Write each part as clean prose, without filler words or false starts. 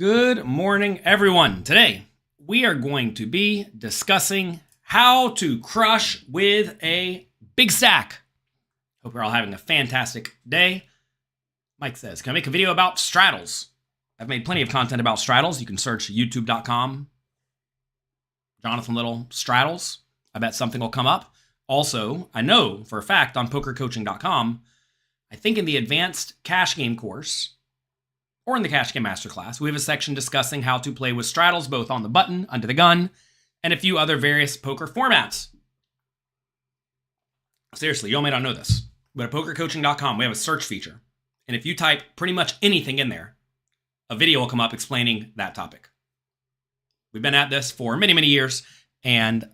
Good morning, everyone. Today, we are going to be discussing how to crush with a big stack. Hope you're all having a fantastic day. Mike says, can I make a video about straddles? I've made plenty of content about straddles. You can search youtube.com, Jonathan Little straddles. I bet something will come up. Also, I know for a fact on pokercoaching.com, I think in the advanced cash game course, or in the Cash Game Masterclass, we have a section discussing how to play with straddles, both on the button, under the gun, and a few other various poker formats. Seriously, y'all may not know this, but at pokercoaching.com, we have a search feature. And if you type pretty much anything in there, a video will come up explaining that topic. We've been at this for many, many years, and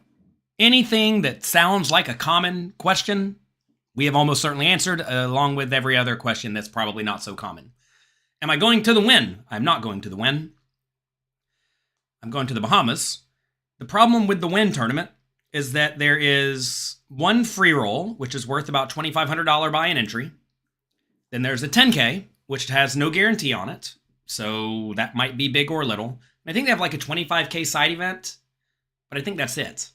anything that sounds like a common question, we have almost certainly answered, along with every other question that's probably not so common. Am I going to the Wynn? I'm not going to the Wynn. I'm going to the Bahamas. The problem with the Wynn tournament is that there is one free roll, which is worth about $2,500 buy-in entry. Then there's a 10K, which has no guarantee on it. So that might be big or little. I think they have like a 25K side event, but I think that's it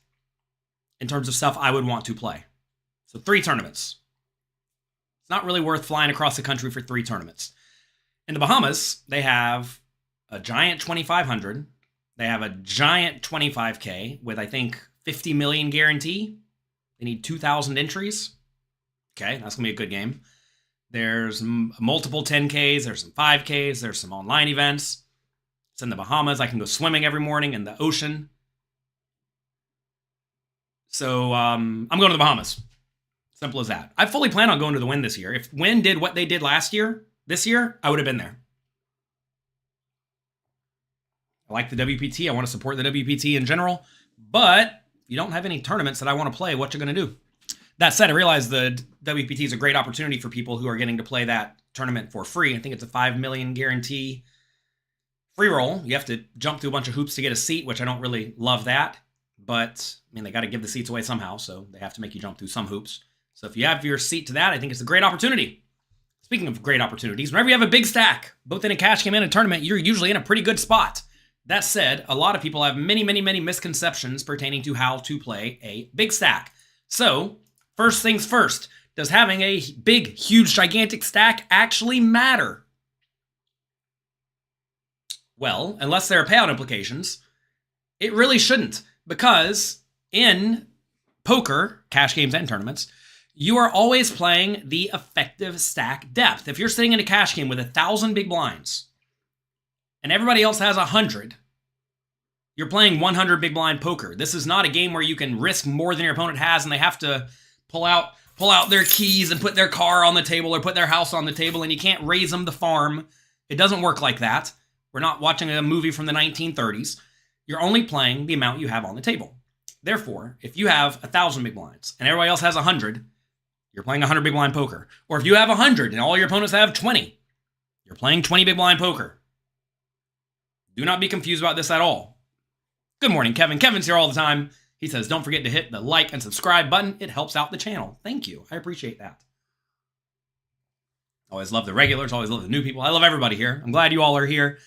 in terms of stuff I would want to play. So 3 tournaments. It's not really worth flying across the country for 3 tournaments. In the Bahamas, they have a giant 2,500. They have a giant 25K with, I think, 50 million guarantee. They need 2,000 entries. Okay, that's going to be a good game. There's multiple 10Ks. There's some 5Ks. There's some online events. It's in the Bahamas. I can go swimming every morning in the ocean. So I'm going to the Bahamas. Simple as that. I fully plan on going to the Wynn this year. If Wynn did what they did last year, this year, I would have been there. I like the WPT. I want to support the WPT in general. But if you don't have any tournaments that I want to play, what you going to do? That said, I realize the WPT is a great opportunity for people who are getting to play that tournament for free. I think it's a 5 million guarantee free roll. You have to jump through a bunch of hoops to get a seat, which I don't really love that. But, I mean, they got to give the seats away somehow, so they have to make you jump through some hoops. So if you have your seat to that, I think it's a great opportunity. Speaking of great opportunities, whenever you have a big stack, both in a cash game and a tournament, you're usually in a pretty good spot. That said, a lot of people have many, many, many misconceptions pertaining to how to play a big stack. So, first things first, does having a big, huge, gigantic stack actually matter? Well, unless there are payout implications, it really shouldn't, because in poker, cash games and tournaments, you are always playing the effective stack depth. If you're sitting in a cash game with 1,000 big blinds and everybody else has 100, you're playing 100 big blind poker. This is not a game where you can risk more than your opponent has and they have to pull out their keys and put their car on the table or put their house on the table and you can't raise them the farm. It doesn't work like that. We're not watching a movie from the 1930s. You're only playing the amount you have on the table. Therefore, if you have 1,000 big blinds and everybody else has 100, you're playing 100 big blind poker. Or if you have 100 and all your opponents have 20, you're playing 20 big blind poker. Do not be confused about this at all. Good morning, Kevin. Kevin's here all the time. He says, don't forget to hit the like and subscribe button. It helps out the channel. Thank you. I appreciate that. Always love the regulars. Always love the new people. I love everybody here. I'm glad you all are here.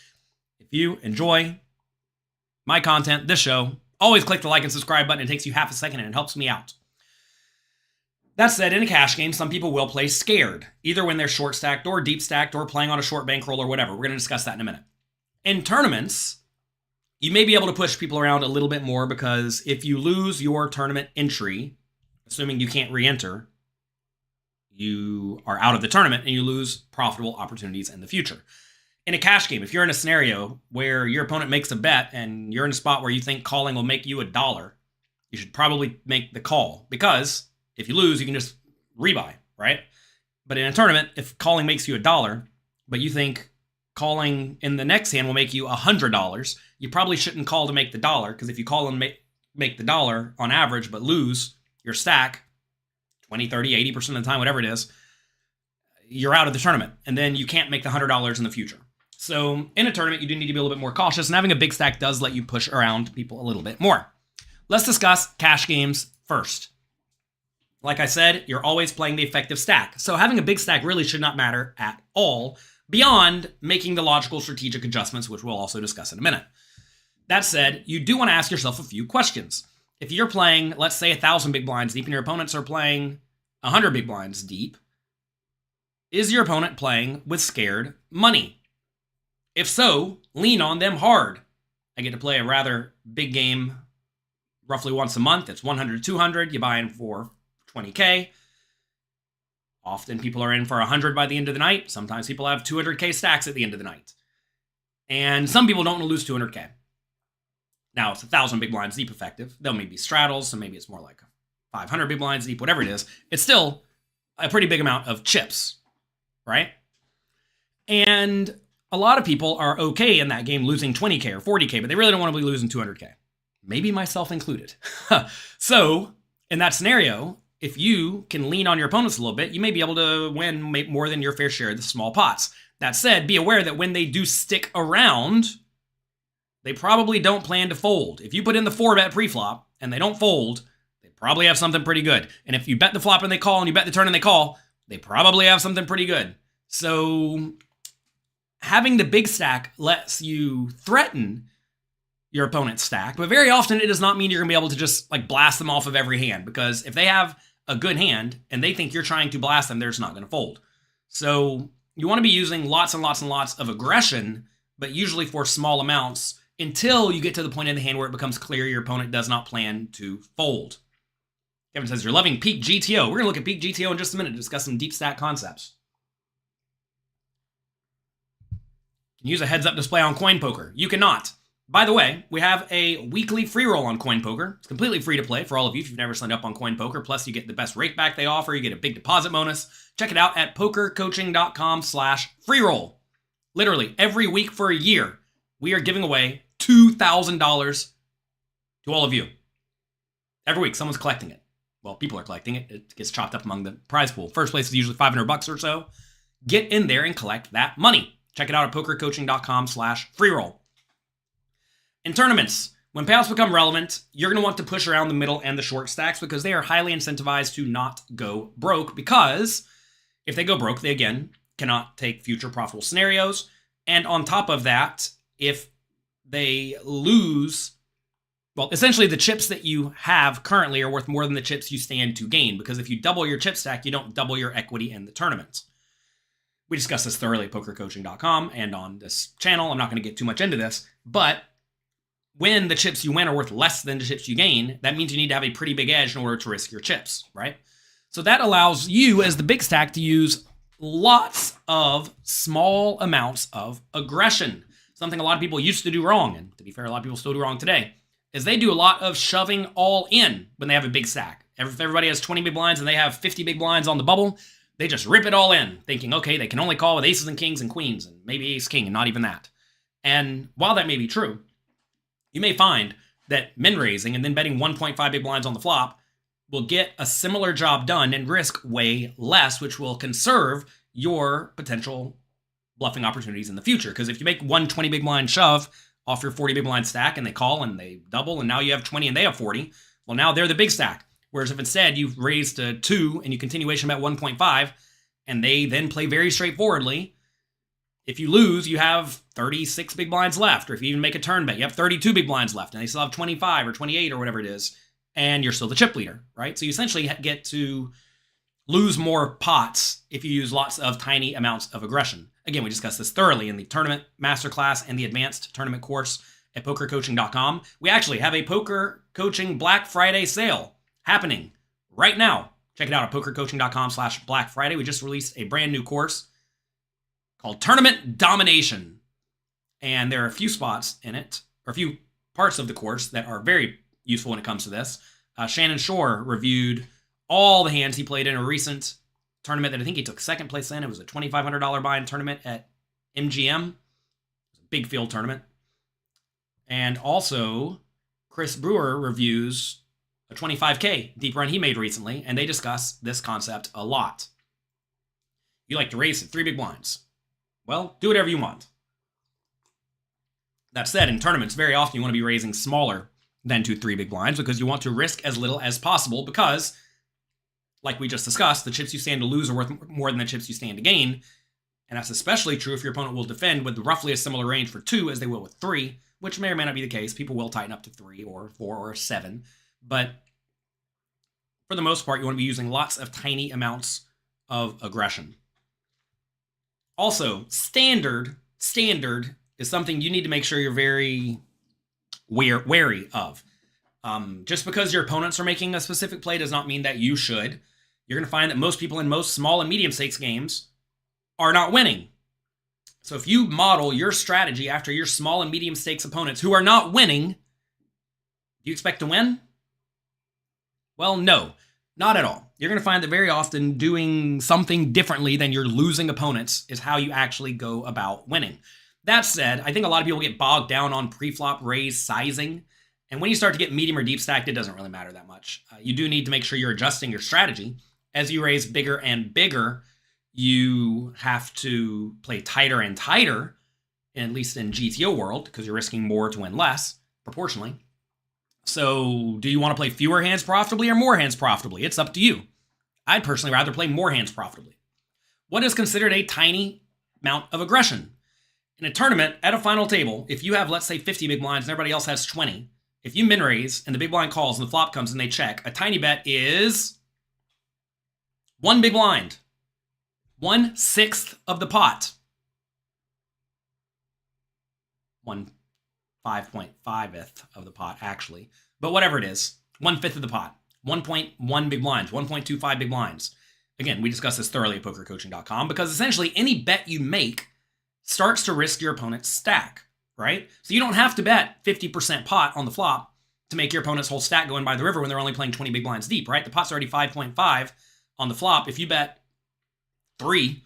If you enjoy my content, this show, always click the like and subscribe button. It takes you half a second and it helps me out. That said, in a cash game, some people will play scared, either when they're short stacked or deep stacked or playing on a short bankroll or whatever. We're going to discuss that in a minute. In tournaments, you may be able to push people around a little bit more because if you lose your tournament entry, assuming you can't re-enter, you are out of the tournament and you lose profitable opportunities in the future. In a cash game, if you're in a scenario where your opponent makes a bet and you're in a spot where you think calling will make you $1, you should probably make the call because if you lose, you can just rebuy, right? But in a tournament, if calling makes you $1, but you think calling in the next hand will make you $100, you probably shouldn't call to make the dollar, because if you call and make the dollar on average, but lose your stack 20, 30, 80% of the time, whatever it is, you're out of the tournament. And then you can't make the $100 in the future. So in a tournament, you do need to be a little bit more cautious, and having a big stack does let you push around people a little bit more. Let's discuss cash games first. Like I said, you're always playing the effective stack. So having a big stack really should not matter at all beyond making the logical strategic adjustments, which we'll also discuss in a minute. That said, you do want to ask yourself a few questions. If you're playing, let's say, 1,000 big blinds deep and your opponents are playing 100 big blinds deep, is your opponent playing with scared money? If so, lean on them hard. I get to play a rather big game roughly once a month. It's 100 to 200. You buy in for 20K. Often people are in for 100 by the end of the night. Sometimes people have 200K stacks at the end of the night. And some people don't want to lose 200K. Now, it's 1,000 big blinds deep effective. They'll maybe straddles, so maybe it's more like 500 big blinds deep, whatever it is. It's still a pretty big amount of chips, right? And a lot of people are okay in that game losing 20K or 40K, but they really don't want to be losing 200K. Maybe myself included. So, in that scenario, if you can lean on your opponents a little bit, you may be able to win more than your fair share of the small pots. That said, be aware that when they do stick around, they probably don't plan to fold. If you put in the 4-bet pre-flop and they don't fold, they probably have something pretty good. And if you bet the flop and they call and you bet the turn and they call, they probably have something pretty good. So having the big stack lets you threaten your opponent's stack, but very often it does not mean you're going to be able to just like blast them off of every hand, because if they have a good hand and they think you're trying to blast them, they're just not going to fold. So you want to be using lots and lots and lots of aggression, but usually for small amounts, until you get to the point in the hand where it becomes clear your opponent does not plan to fold. Kevin says, you're loving peak GTO. We're going to look at peak GTO in just a minute to discuss some deep stack concepts. Can you use a heads-up display on Coin Poker? You cannot. By the way, we have a weekly free roll on Coin Poker. It's completely free to play for all of you if you've never signed up on Coin Poker. Plus, you get the best rake back they offer. You get a big deposit bonus. Check it out at pokercoaching.com/free-roll. Literally, every week for a year, we are giving away $2,000 to all of you. Every week, someone's collecting it. Well, people are collecting it. It gets chopped up among the prize pool. First place is usually $500 or so. Get in there and collect that money. Check it out at pokercoaching.com/free-roll. In tournaments, when payouts become relevant, you're going to want to push around the middle and the short stacks because they are highly incentivized to not go broke, because if they go broke, they again cannot take future profitable scenarios. And on top of that, if they lose, well, essentially the chips that you have currently are worth more than the chips you stand to gain, because if you double your chip stack, you don't double your equity in the tournament. We discussed this thoroughly at pokercoaching.com and on this channel. I'm not going to get too much into this, but when the chips you win are worth less than the chips you gain, that means you need to have a pretty big edge in order to risk your chips, right? So that allows you as the big stack to use lots of small amounts of aggression. Something a lot of people used to do wrong, and to be fair, a lot of people still do wrong today, is they do a lot of shoving all in when they have a big stack. If everybody has 20 big blinds and they have 50 big blinds on the bubble, they just rip it all in, thinking, okay, they can only call with aces and kings and queens, and maybe ace-king, and not even that. And while that may be true, you may find that min raising and then betting 1.5 big blinds on the flop will get a similar job done and risk way less, which will conserve your potential bluffing opportunities in the future. Because if you make 120 big blind shove off your 40 big blind stack and they call and they double and now you have 20 and they have 40, well, now they're the big stack. Whereas if instead you've raised to 2 and you continuation bet 1.5 and they then play very straightforwardly, if you lose, you have 36 big blinds left. Or if you even make a turn bet, you have 32 big blinds left and they still have 25 or 28 or whatever it is. And you're still the chip leader, right? So you essentially get to lose more pots if you use lots of tiny amounts of aggression. Again, we discussed this thoroughly in the tournament masterclass and the advanced tournament course at pokercoaching.com. We actually have a Poker Coaching Black Friday sale happening right now. Check it out at pokercoaching.com/Black Friday. We just released a brand new course called Tournament Domination. And there are a few spots in it, or a few parts of the course that are very useful when it comes to this. Shannon Shore reviewed all the hands he played in a recent tournament that I think he took second place in. It was a $2,500 buy-in tournament at MGM. It was a big field tournament. And also, Chris Brewer reviews a 25K deep run he made recently, and they discuss this concept a lot. You like to raise at 3 big blinds. Well, do whatever you want. That said, in tournaments, very often you want to be raising smaller than 2-3 big blinds because you want to risk as little as possible because, like we just discussed, the chips you stand to lose are worth more than the chips you stand to gain. And that's especially true if your opponent will defend with roughly a similar range for 2 as they will with 3, which may or may not be the case. People will tighten up to 3 or 4 or 7. But for the most part, you want to be using lots of tiny amounts of aggression. Also, standard is something you need to make sure you're very wary of. Just because your opponents are making a specific play does not mean that you should. You're going to find that most people in most small and medium stakes games are not winning. So if you model your strategy after your small and medium stakes opponents who are not winning, do you expect to win? Well, no, not at all. You're going to find that very often doing something differently than your losing opponents is how you actually go about winning. That said, I think a lot of people get bogged down on pre-flop raise sizing. And when you start to get medium or deep stacked, it doesn't really matter that much. You do need to make sure you're adjusting your strategy. As you raise bigger and bigger, you have to play tighter and tighter, at least in GTO world, because you're risking more to win less, proportionally. So do you want to play fewer hands profitably or more hands profitably? It's up to you. I'd personally rather play more hands profitably. What is considered a tiny amount of aggression? In a tournament, at a final table, if you have, let's say, 50 big blinds and everybody else has 20, if you min raise and the big blind calls and the flop comes and they check, a tiny bet is 1 big blind. 1/6 of the pot. 5.5th of the pot, actually. But whatever it is, 1/5 of the pot. 1.1 big blinds, 1.25 big blinds. Again, we discussed this thoroughly at pokercoaching.com because essentially any bet you make starts to risk your opponent's stack, right? So you don't have to bet 50% pot on the flop to make your opponent's whole stack go in by the river when they're only playing 20 big blinds deep, right? The pot's already 5.5 on the flop. If you bet 3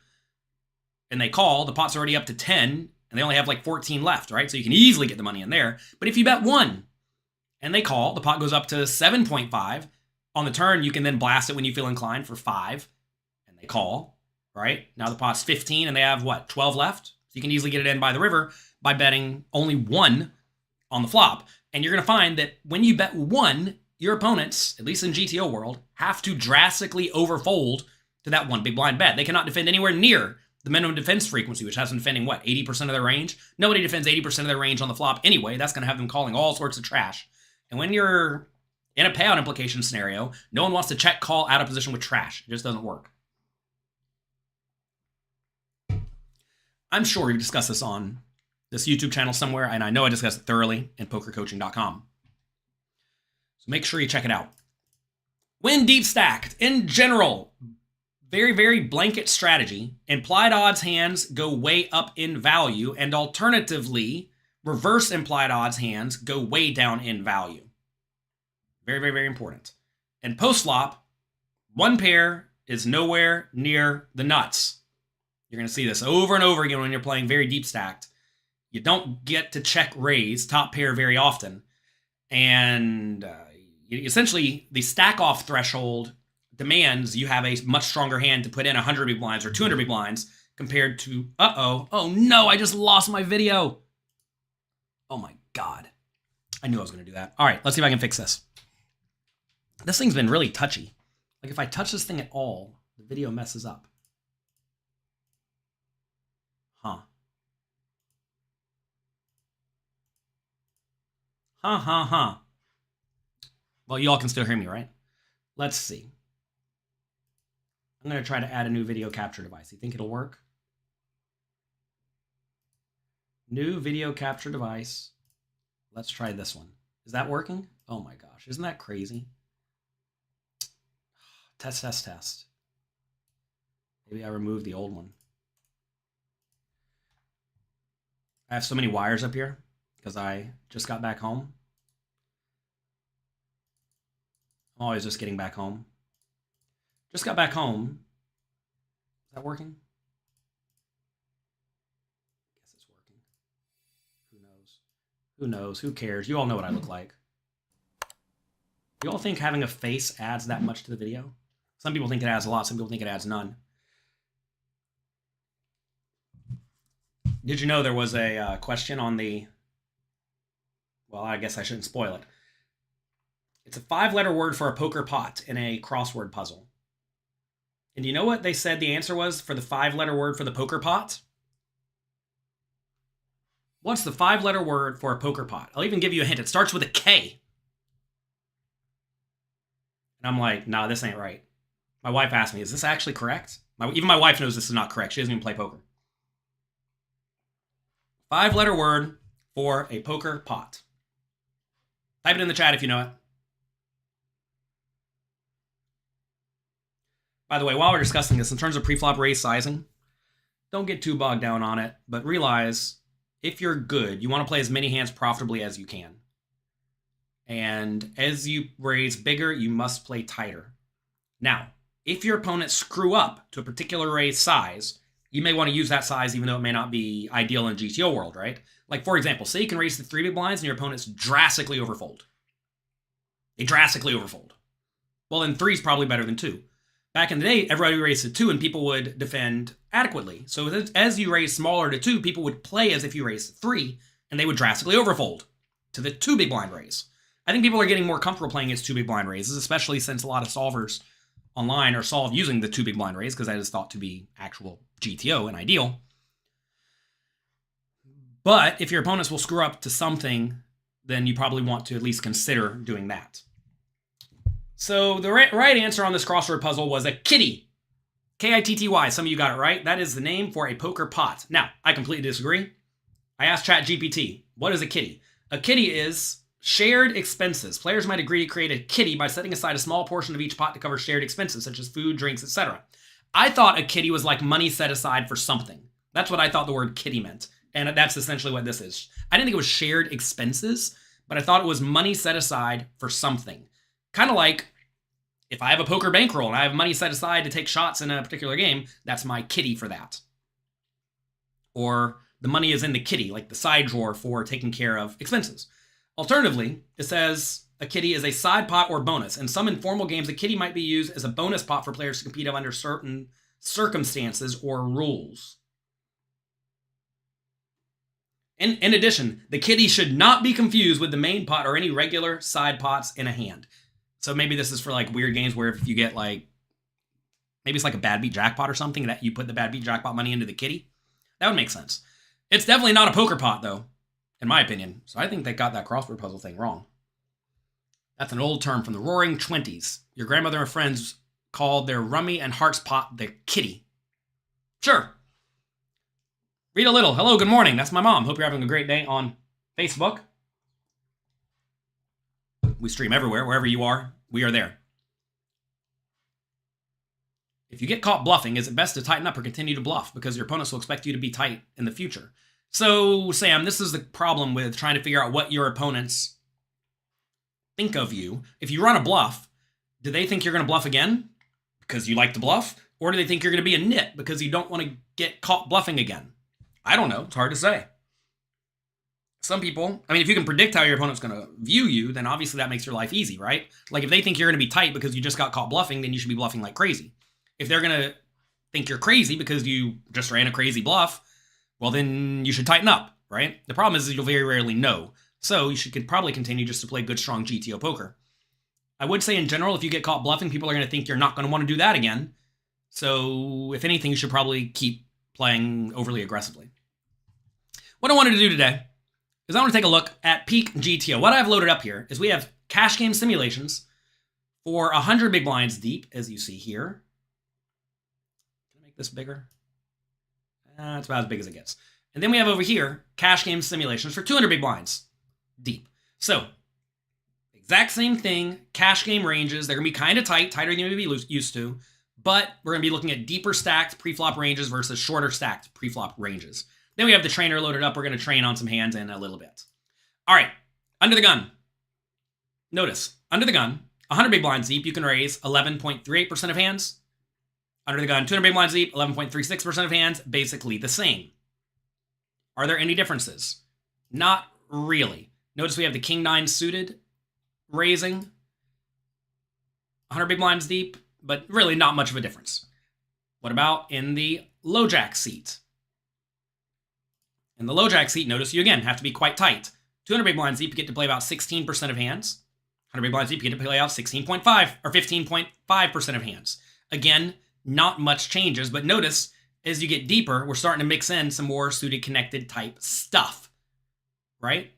and they call, the pot's already up to 10 and they only have like 14 left, right? So you can easily get the money in there. But if you bet 1 and they call, the pot goes up to 7.5. On the turn, you can then blast it when you feel inclined for 5 and they call, right? Now the pot's 15 and they have what, 12 left? So you can easily get it in by the river by betting only 1 on the flop. And you're going to find that when you bet 1, your opponents, at least in GTO world, have to drastically overfold to that 1 big blind bet. They cannot defend anywhere near the minimum defense frequency, which has them defending, what, 80% of their range? Nobody defends 80% of their range on the flop anyway. That's going to have them calling all sorts of trash. And when you're in a payout implication scenario, no one wants to check call out of position with trash. It just doesn't work. I'm sure we've discussed this on this YouTube channel somewhere, and I know I discussed it thoroughly in pokercoaching.com. So make sure you check it out. When deep stacked, in general, very, very blanket strategy, implied odds hands go way up in value, and alternatively, reverse implied odds hands go way down in value. Very, very, very important. And post-flop, 1 pair is nowhere near the nuts. You're going to see this over and over again when you're playing very deep stacked. You don't get to check raise top pair very often. And essentially, the stack-off threshold demands you have a much stronger hand to put in 100 big blinds or 200 big blinds compared to, oh no, I just lost my video. Oh my God. I knew I was going to do that. All right, let's see if I can fix this. This thing's been really touchy. Like if I touch this thing at all, the video messes up. Huh. Well, you all can still hear me, right? Let's see. I'm going to try to add a new video capture device. You think it'll work? New video capture device. Let's try this one. Is that working? Oh my gosh, isn't that crazy? Test. Maybe I removed the old one. I have so many wires up here because I just got back home. I'm always just getting back home. Just got back home. Is that working? I guess it's working. Who knows? Who knows? Who cares? You all know what I look like. You all think having a face adds that much to the video? Some people think it adds a lot. Some people think it adds none. Did you know there was a question on the... Well, I guess I shouldn't spoil it. It's a 5-letter word for a poker pot in a crossword puzzle. And you know what they said the answer was for the 5-letter word for the poker pot? What's the 5-letter word for a poker pot? I'll even give you a hint. It starts with a K. And I'm like, nah, this ain't right. My wife asked me, is this actually correct? Even my wife knows this is not correct. She doesn't even play poker. 5-letter word for a poker pot. Type it in the chat if you know it. By the way, while we're discussing this, in terms of preflop raise sizing, don't get too bogged down on it, but realize if you're good, you want to play as many hands profitably as you can. And as you raise bigger, you must play tighter. Now, if your opponents screw up to a particular raise size, you may want to use that size even though it may not be ideal in GTO world, right? Like, for example, say you can raise to 3 big blinds and your opponents drastically overfold. They drastically overfold. Well, then 3 is probably better than 2. Back in the day, everybody raised to 2 and people would defend adequately. So as you raise smaller to 2, people would play as if you raised to 3, and they would drastically overfold to the 2 big blind raise. I think people are getting more comfortable playing as 2 big blind raises, especially since a lot of solvers online are solved using the 2 big blind raise, because that is thought to be actual GTO and ideal. But if your opponents will screw up to something, then you probably want to at least consider doing that. So the right answer on this crossword puzzle was a kitty. K-I-T-T-Y. Some of you got it right. That is the name for a poker pot. Now, I completely disagree. I asked ChatGPT, what is a kitty? A kitty is shared expenses. Players might agree to create a kitty by setting aside a small portion of each pot to cover shared expenses, such as food, drinks, etc. I thought a kitty was like money set aside for something. That's what I thought the word kitty meant. And that's essentially what this is. I didn't think it was shared expenses, but I thought it was money set aside for something. Kind of like if I have a poker bankroll and I have money set aside to take shots in a particular game, that's my kitty for that. Or the money is in the kitty, like the side drawer for taking care of expenses. Alternatively, it says a kitty is a side pot or bonus. In some informal games, a kitty might be used as a bonus pot for players to compete under certain circumstances or rules. In addition, the kitty should not be confused with the main pot or any regular side pots in a hand. So maybe this is for like weird games where if you get like, maybe it's like a bad beat jackpot or something that you put the bad beat jackpot money into the kitty. That would make sense. It's definitely not a poker pot though, in my opinion. So I think they got that crossword puzzle thing wrong. That's an old term from the Roaring Twenties. Your grandmother and friends called their rummy and hearts pot the kitty. Sure. Read a little. Hello, good morning. That's my mom. Hope you're having a great day on Facebook. We stream everywhere. Wherever you are, we are there. If you get caught bluffing, is it best to tighten up or continue to bluff? Because your opponents will expect you to be tight in the future. So, Sam, this is the problem with trying to figure out what your opponents think of you. If you run a bluff, do they think you're going to bluff again because you like to bluff? Or do they think you're going to be a nit because you don't want to get caught bluffing again? I don't know. It's hard to say. Some people, I mean, if you can predict how your opponent's going to view you, then obviously that makes your life easy, right? Like if they think you're going to be tight because you just got caught bluffing, then you should be bluffing like crazy. If they're going to think you're crazy because you just ran a crazy bluff, well, then you should tighten up, right? The problem is you'll very rarely know. So you should probably continue just to play good, strong GTO poker. I would say in general, if you get caught bluffing, people are going to think you're not going to want to do that again. So if anything, you should probably keep playing overly aggressively. What I wanted to do today is I want to take a look at peak GTO. What I've loaded up here is we have cash game simulations for 100 big blinds deep, as you see here. Can I make this bigger? It's about as big as it gets. And then we have over here cash game simulations for 200 big blinds deep. So, exact same thing, cash game ranges. They're going to be kind of tight, tighter than you may be used to, but we're going to be looking at deeper stacked preflop ranges versus shorter stacked preflop ranges. Then we have the trainer loaded up. We're going to train on some hands in a little bit. All right, under the gun. Notice, under the gun, 100 big blinds deep, you can raise 11.38% of hands. Under the gun, 200 big blinds deep, 11.36% of hands, basically the same. Are there any differences? Not really. Notice we have the King 9 suited raising 100 big blinds deep, but really not much of a difference. What about in the low jack seat? In the low jack seat, notice you again have to be quite tight. 200 big blinds deep, you get to play about 16% of hands. 100 big blinds deep, you get to play out 16.5 or 15.5% of hands. Again, not much changes, but notice as you get deeper, we're starting to mix in some more suited connected type stuff, right?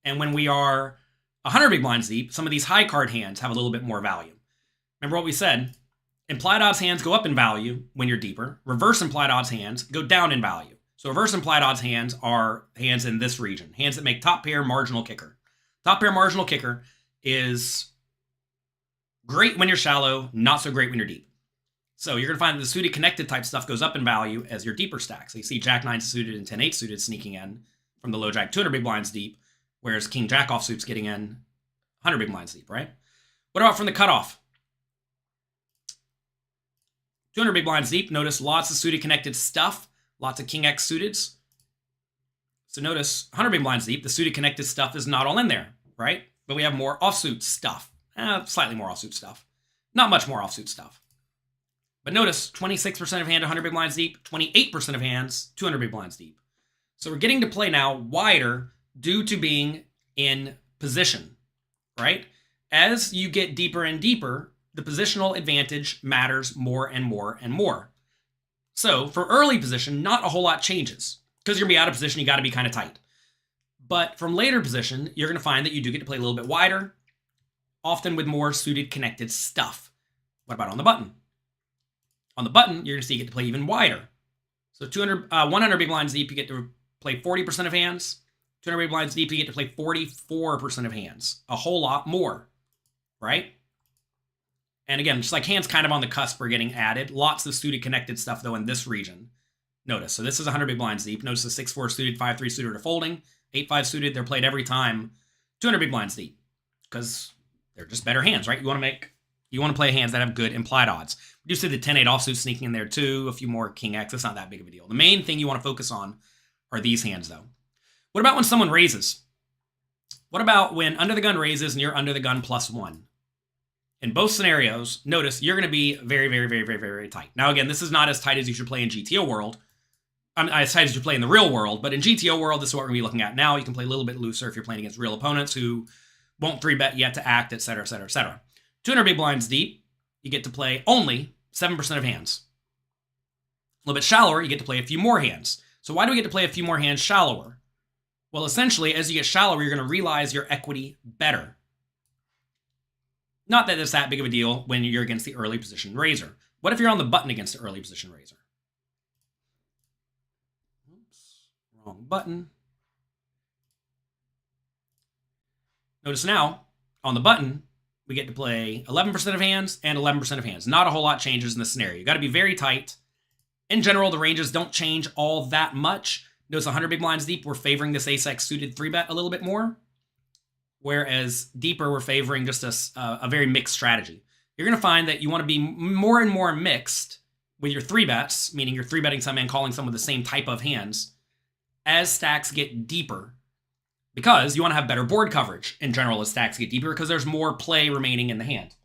And when we are 100 big blinds deep, some of these high card hands have a little bit more value. Remember what we said? Implied odds hands go up in value when you're deeper. Reverse implied odds hands go down in value. So reverse implied odds hands are hands in this region, hands that make top pair marginal kicker. Top pair marginal kicker is great when you're shallow, not so great when you're deep. So you're going to find that the suited connected type stuff goes up in value as your deeper stack. So you see Jack 9 suited and 10 8 suited sneaking in from the low jack 200 big blinds deep, whereas King Jack offsuit's getting in 100 big blinds deep, right? What about from the cutoff? 200 big blinds deep, notice lots of suited connected stuff, lots of King X suiteds. So notice 100 big blinds deep, the suited connected stuff is not all in there, right? But we have more offsuit stuff, slightly more offsuit stuff, not much more offsuit stuff. But notice 26% of hand 100 big blinds deep, 28% of hands 200 big blinds deep. So we're getting to play now wider due to being in position, right? As you get deeper and deeper, the positional advantage matters more and more and more. So for early position, not a whole lot changes because you're going to be out of position. You got to be kind of tight. But from later position, you're going to find that you do get to play a little bit wider, often with more suited connected stuff. What about on the button? On the button, you're going to see you get to play even wider. So 100 big blinds deep, you get to play 40% of hands. 200 big blinds deep, you get to play 44% of hands. A whole lot more, right? And again, just like hands kind of on the cusp are getting added. Lots of suited connected stuff, though, in this region. Notice, so this is 100 big blinds deep. Notice the 6-4 suited, 5-3 suited are folding. 8-5 suited, they're played every time. 200 big blinds deep, because they're just better hands, right? You want to play hands that have good implied odds. We do see the 10-8 offsuit sneaking in there, too. A few more King X. It's not that big of a deal. The main thing you want to focus on are these hands, though. What about when someone raises? What about when under the gun raises and you're under the gun +1? In both scenarios, notice you're going to be very, very, very, very, very, very tight. Now, again, this is not as tight as you should play in GTO world. As tight as you play in the real world, but in GTO world, this is what we're going to be looking at now. You can play a little bit looser if you're playing against real opponents who won't 3-bet yet to act, etc., etc., etc. 200 big blinds deep, you get to play only 7% of hands. A little bit shallower, you get to play a few more hands. So why do we get to play a few more hands shallower? Well, essentially, as you get shallower, you're going to realize your equity better. Not that it's that big of a deal when you're against the early position raiser. What if you're on the button against the early position raiser? Oops, wrong button. Notice now, on the button, we get to play 11% of hands and 11% of hands. Not a whole lot changes in this scenario. You got to be very tight. In general, the ranges don't change all that much. Notice 100 big blinds deep, we're favoring this ace-X suited 3-bet a little bit more. Whereas deeper, we're favoring just a very mixed strategy. You're going to find that you want to be more and more mixed with your 3-bets, meaning you're 3-betting some and calling some with the same type of hands, as stacks get deeper, because you want to have better board coverage in general as stacks get deeper, because there's more play remaining in the hand.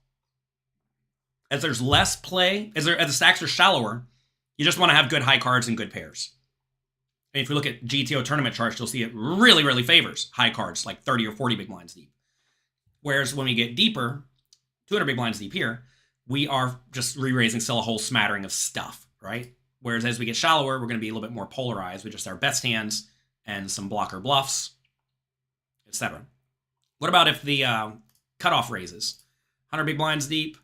As there's less play, as the stacks are shallower, you just want to have good high cards and good pairs. And if you look at GTO tournament charts, you'll see it really, really favors high cards, like 30 or 40 big blinds deep. Whereas when we get deeper, 200 big blinds deep here, we are just re-raising still a whole smattering of stuff, right? Whereas as we get shallower, we're going to be a little bit more polarized with just our best hands and some blocker bluffs, etc. What about if the cutoff raises? 100 big blinds deep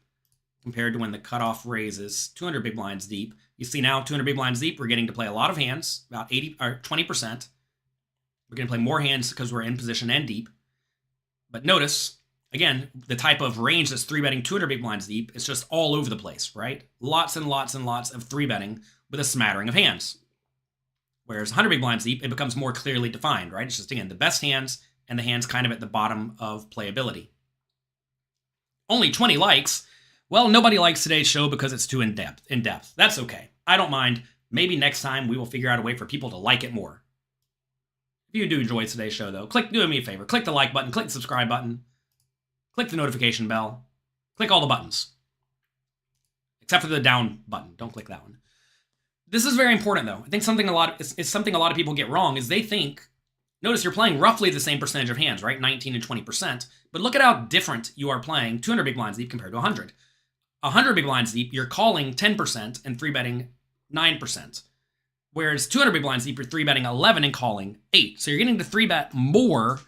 compared to when the cutoff raises 200 big blinds deep. You see now 200 big blinds deep, we're getting to play a lot of hands, about 80 or 20%. We're going to play more hands because we're in position and deep. But notice, again, the type of range that's 3-betting 200 big blinds deep is just all over the place, right? Lots and lots and lots of 3-betting with a smattering of hands. Whereas 100 big blinds deep, it becomes more clearly defined, right? It's just, again, the best hands and the hands kind of at the bottom of playability. Only 20 likes. Well, nobody likes today's show because it's too in-depth. That's okay. I don't mind. Maybe next time we will figure out a way for people to like it more. If you do enjoy today's show, though, do me a favor. Click the like button, click the subscribe button, click the notification bell, click all the buttons. Except for the down button. Don't click that one. This is very important, though. I think something a lot of people get wrong is they think, notice you're playing roughly the same percentage of hands, right? 19 and 20%. But look at how different you are playing 200 big blinds deep compared to 100. 100 big blinds deep, you're calling 10% and 3-betting 9%. Whereas 200 big blinds deep, you're 3-betting 11 and calling 8. So you're getting to 3-bet more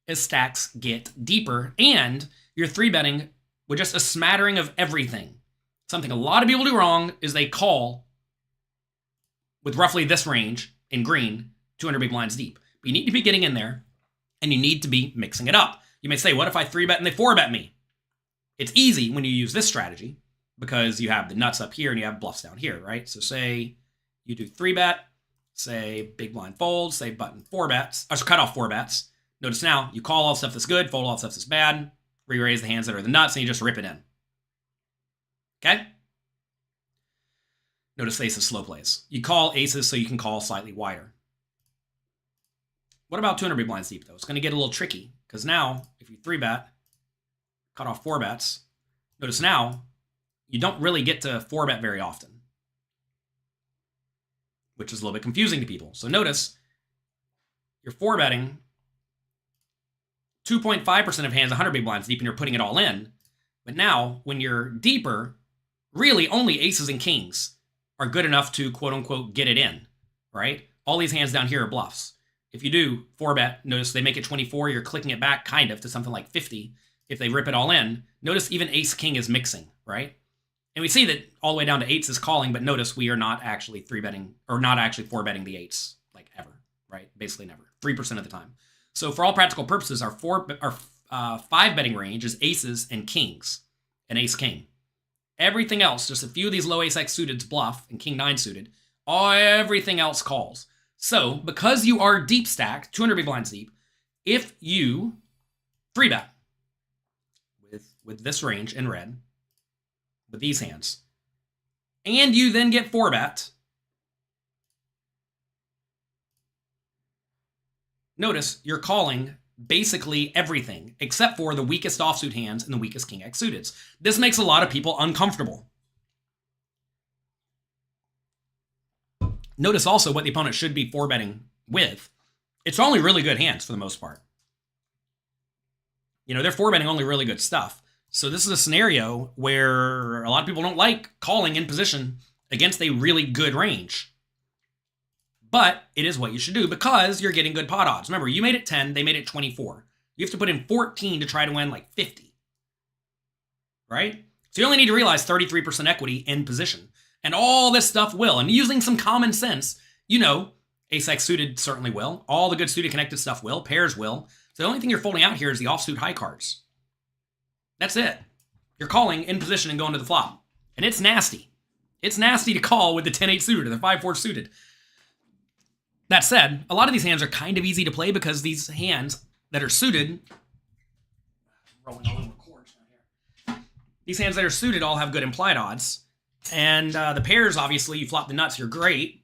as stacks get deeper, and you're 3-betting with just a smattering of everything. Something a lot of people do wrong is they call with roughly this range in green, 200 big blinds deep. But you need to be getting in there, and you need to be mixing it up. You may say, what if I 3-bet and they 4-bet me? It's easy when you use this strategy because you have the nuts up here and you have bluffs down here, right? So say you do 3-bet, say big blind folds, say button 4-bets, or cut off 4-bets. Notice now, you call all stuff that's good, fold all stuff that's bad, re-raise the hands that are the nuts, and you just rip it in. Okay? Notice ace of slow plays. You call aces so you can call slightly wider. What about 200 big blinds deep, though? It's going to get a little tricky, because now, if you 3-bet, cut off 4-bets, notice now, you don't really get to 4-bet very often, which is a little bit confusing to people. So notice, you're 4-betting 2.5% of hands, 100 big blinds deep, and you're putting it all in. But now, when you're deeper, really only aces and kings are good enough to quote-unquote get it in, right? All these hands down here are bluffs. If you do 4-bet, notice they make it 24, you're clicking it back kind of to something like 50. If they rip it all in, notice even ace-king is mixing, right? And we see that all the way down to 8s is calling, but notice we are not actually 3-betting, or not actually 4-betting the 8s, like ever, right? Basically never, 3% of the time. So for all practical purposes, our 5-betting range is aces and kings, and ace-king. Everything else, just a few of these low ace-x suited's bluff, and king-9 suited, everything else calls. So, because you are deep stacked, 200 big blinds deep, if you 3-bet with this range in red, with these hands, and you then get 4-bet, notice you're calling basically everything except for the weakest offsuit hands and the weakest king X suiteds. This makes a lot of people uncomfortable. Notice also what the opponent should be 4-betting with. It's only really good hands for the most part. You know, they're 4-betting only really good stuff. So this is a scenario where a lot of people don't like calling in position against a really good range. But it is what you should do because you're getting good pot odds. Remember, you made it 10, they made it 24. You have to put in 14 to try to win like 50. Right? So you only need to realize 33% equity in position. And all this stuff will. And using some common sense, you know, ace-x suited certainly will. All the good suited connected stuff will. Pairs will. So the only thing you're folding out here is the offsuit high cards. That's it. You're calling in position and going to the flop. And it's nasty. It's nasty to call with the 10-8 suited or the 5-4 suited. That said, a lot of these hands are kind of easy to play because these hands that are suited, rolling all over cords down here. These hands that are suited all have good implied odds. And the pairs, obviously, you flop the nuts, you're great.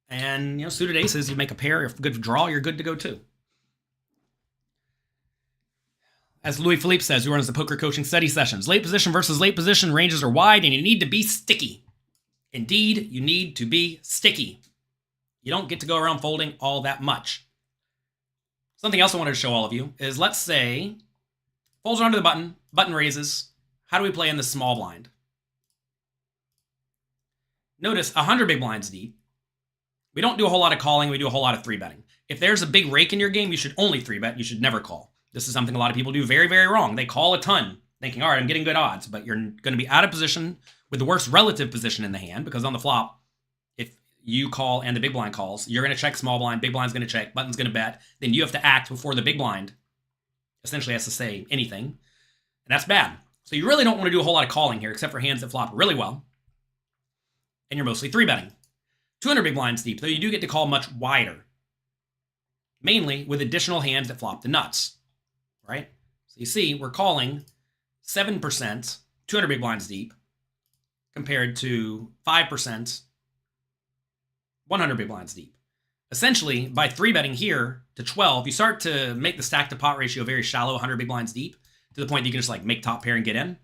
And, you know, suited aces, you make a pair, if good draw, you're good to go too. As Louis Philippe says, who runs the poker coaching study sessions, late position versus late position ranges are wide and you need to be sticky. Indeed, you need to be sticky. You don't get to go around folding all that much. Something else I wanted to show all of you is, let's say, folds are under the button, button raises. How do we play in the small blind? Notice 100 big blinds deep. We don't do a whole lot of calling, we do a whole lot of 3-betting. If there's a big rake in your game, you should only 3-bet, you should never call. This is something a lot of people do very, very wrong. They call a ton, thinking, all right, I'm getting good odds, but you're going to be out of position with the worst relative position in the hand, because on the flop, if you call and the big blind calls, you're going to check small blind, big blind's going to check, button's going to bet, then you have to act before the big blind essentially has to say anything, and that's bad. So you really don't want to do a whole lot of calling here, except for hands that flop really well, and you're mostly 3-betting. 200 big blinds deep, though you do get to call much wider, mainly with additional hands that flop the nuts, right? So you see, we're calling 7%, 200 big blinds deep, compared to 5%, 100 big blinds deep. Essentially, by 3-betting here to 12, you start to make the stack to pot ratio very shallow, 100 big blinds deep, to the point that you can just like make top pair and get in.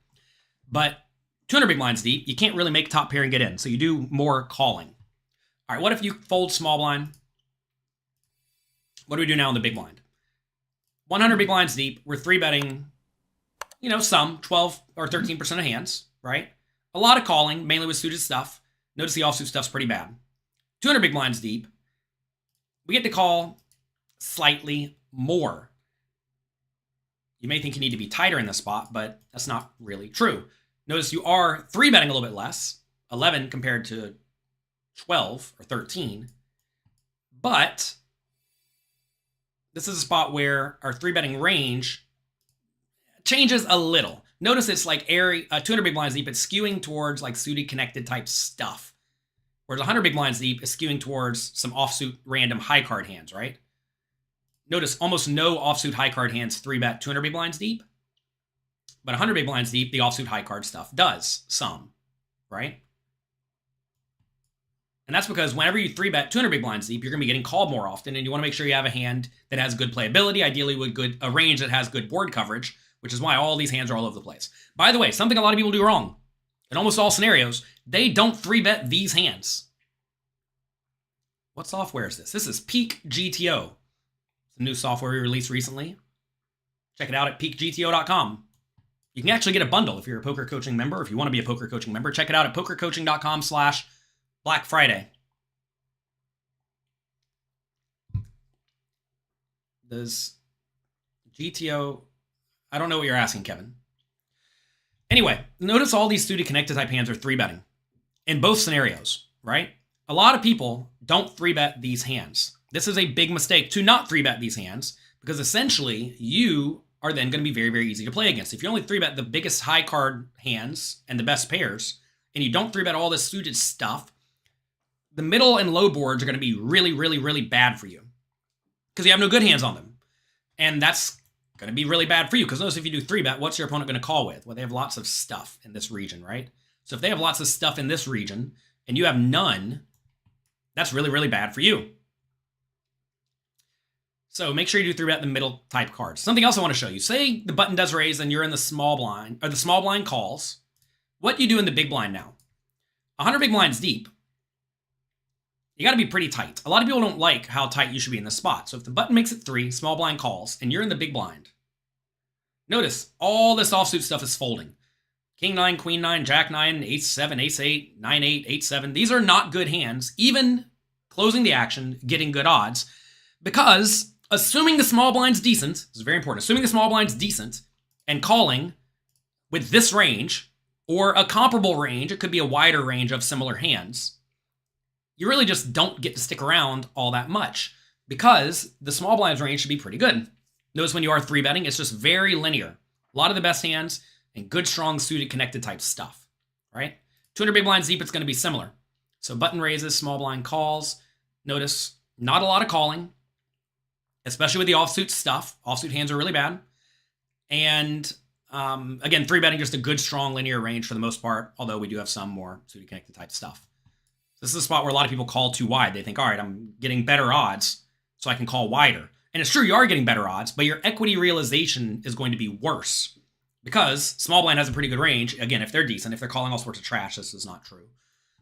But 200 big blinds deep, you can't really make top pair and get in, so you do more calling. All right, what if you fold small blind? What do we do now in the big blind? 100 big blinds deep, we're 3-betting, you know, some, 12 or 13% of hands, right? A lot of calling, mainly with suited stuff. Notice the offsuit stuff's pretty bad. 200 big blinds deep. We get to call slightly more. You may think you need to be tighter in this spot, but that's not really true. Notice you are 3-betting a little bit less, 11 compared to 12 or 13. But this is a spot where our 3-betting range changes a little. Notice it's like 200 big blinds deep, it's skewing towards like suited connected type stuff. Whereas 100 big blinds deep is skewing towards some offsuit random high card hands, right? Notice almost no offsuit high card hands 3-bet 200 big blinds deep. But 100 big blinds deep, the offsuit high card stuff does some, right? And that's because whenever you 3-bet 200 big blinds deep, you're going to be getting called more often, and you want to make sure you have a hand that has good playability, ideally with a range that has good board coverage, which is why all these hands are all over the place. By the way, something a lot of people do wrong, in almost all scenarios, they don't 3-bet these hands. What software is this? This is Peak GTO. It's a new software we released recently. Check it out at peakgto.com. You can actually get a bundle if you're a Poker Coaching member. If you want to be a Poker Coaching member, check it out at pokercoaching.com/Black Friday. Does GTO... I don't know what you're asking, Kevin. Anyway, notice all these suited connected type hands are 3-betting in both scenarios, right? A lot of people don't 3-bet these hands. This is a big mistake to not 3-bet these hands because essentially you are then going to be very, very easy to play against. If you only 3-bet the biggest high card hands and the best pairs, and you don't 3-bet all this suited stuff, the middle and low boards are going to be really, really, really bad for you because you have no good hands on them. And that's going to be really bad for you because notice if you do 3-bet, what's your opponent going to call with? Well, they have lots of stuff in this region, right? So if they have lots of stuff in this region and you have none, that's really, really bad for you. So make sure you do 3-bet the middle type cards. Something else I want to show you. Say the button does raise and you're in the small blind, or the small blind calls. What do you do in the big blind now? 100 big blinds deep, you got to be pretty tight. A lot of people don't like how tight you should be in this spot. So if the button makes it 3, small blind calls, and you're in the big blind, notice all this offsuit stuff is folding. King 9, Queen 9, Jack 9, Ace 7, Ace 8, 9 8, 8 7. These are not good hands, even closing the action, getting good odds, because assuming the small blind's decent, this is very important, assuming the small blind's decent, and calling with this range, or a comparable range, it could be a wider range of similar hands, you really just don't get to stick around all that much, because the small blind's range should be pretty good. Notice when you are 3-betting, it's just very linear. A lot of the best hands, and good, strong, suited, connected type stuff, right? 200 big blinds deep, it's going to be similar. So button raises, small blind calls. Notice not a lot of calling, especially with the offsuit stuff. Offsuit hands are really bad. And again, 3-betting just a good, strong, linear range for the most part, although we do have some more suited, connected type stuff. This is a spot where a lot of people call too wide. They think, all right, I'm getting better odds, so I can call wider. And it's true, you are getting better odds, but your equity realization is going to be worse because small blind has a pretty good range. Again, if they're decent, if they're calling all sorts of trash, this is not true.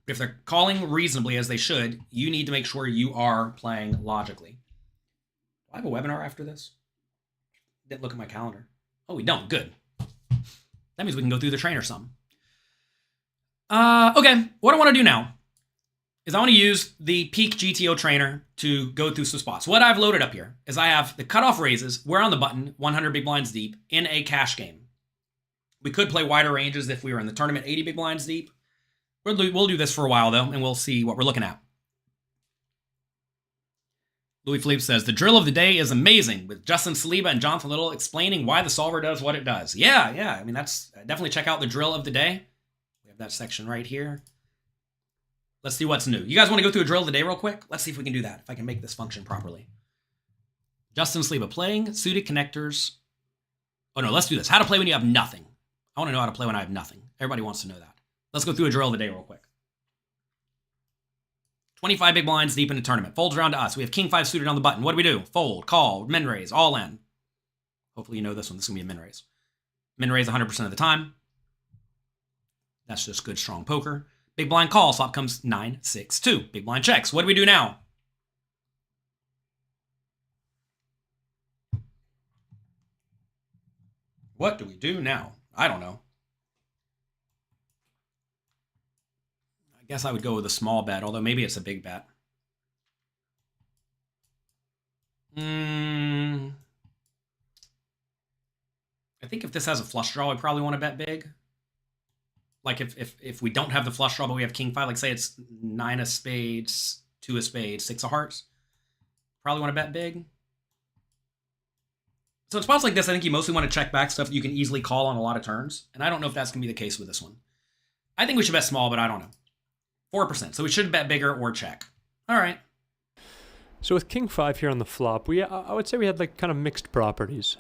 But if they're calling reasonably as they should, you need to make sure you are playing logically. Do I have a webinar after this? Didn't look at my calendar. Oh, we don't. Good. That means we can go through the trainer some. Okay, what I want to do now is I want to use the Peak GTO trainer to go through some spots. What I've loaded up here is I have the cutoff raises. We're on the button, 100 big blinds deep, in a cash game. We could play wider ranges if we were in the tournament, 80 big blinds deep. We'll do this for a while, though, and we'll see what we're looking at. Louis Philippe says, the drill of the day is amazing, with Justin Saliba and Jonathan Little explaining why the solver does what it does. Yeah. I mean, that's definitely check out the drill of the day. We have that section right here. Let's see what's new. You guys want to go through a drill of the day real quick? Let's see if we can do that, if I can make this function properly. Justin Saliba, playing suited connectors. Oh, no, let's do this. How to play when you have nothing. I want to know how to play when I have nothing. Everybody wants to know that. Let's go through a drill of the day real quick. 25 big blinds deep in the tournament. Folds around to us. We have King 5 suited on the button. What do we do? Fold, call, min raise, all in. Hopefully you know this one. This is going to be a min raise. Min raise 100% of the time. That's just good, strong poker. Big blind call. Flop comes 9, 6, 2. Big blind checks. What do we do now? What do we do now? I don't know. guess I would go with a small bet, although maybe it's a big bet. I think if this has a flush draw, we probably want to bet big. Like if we don't have the flush draw, but we have king five, like say it's 9 of spades, 2 of spades, 6 of hearts, probably want to bet big. So in spots like this, I think you mostly want to check back stuff that you can easily call on a lot of turns. And I don't know if that's going to be the case with this one. I think we should bet small, but I don't know. 4%. So we should bet bigger or check. All right. So with king five here on the flop, I would say we had like kind of mixed properties,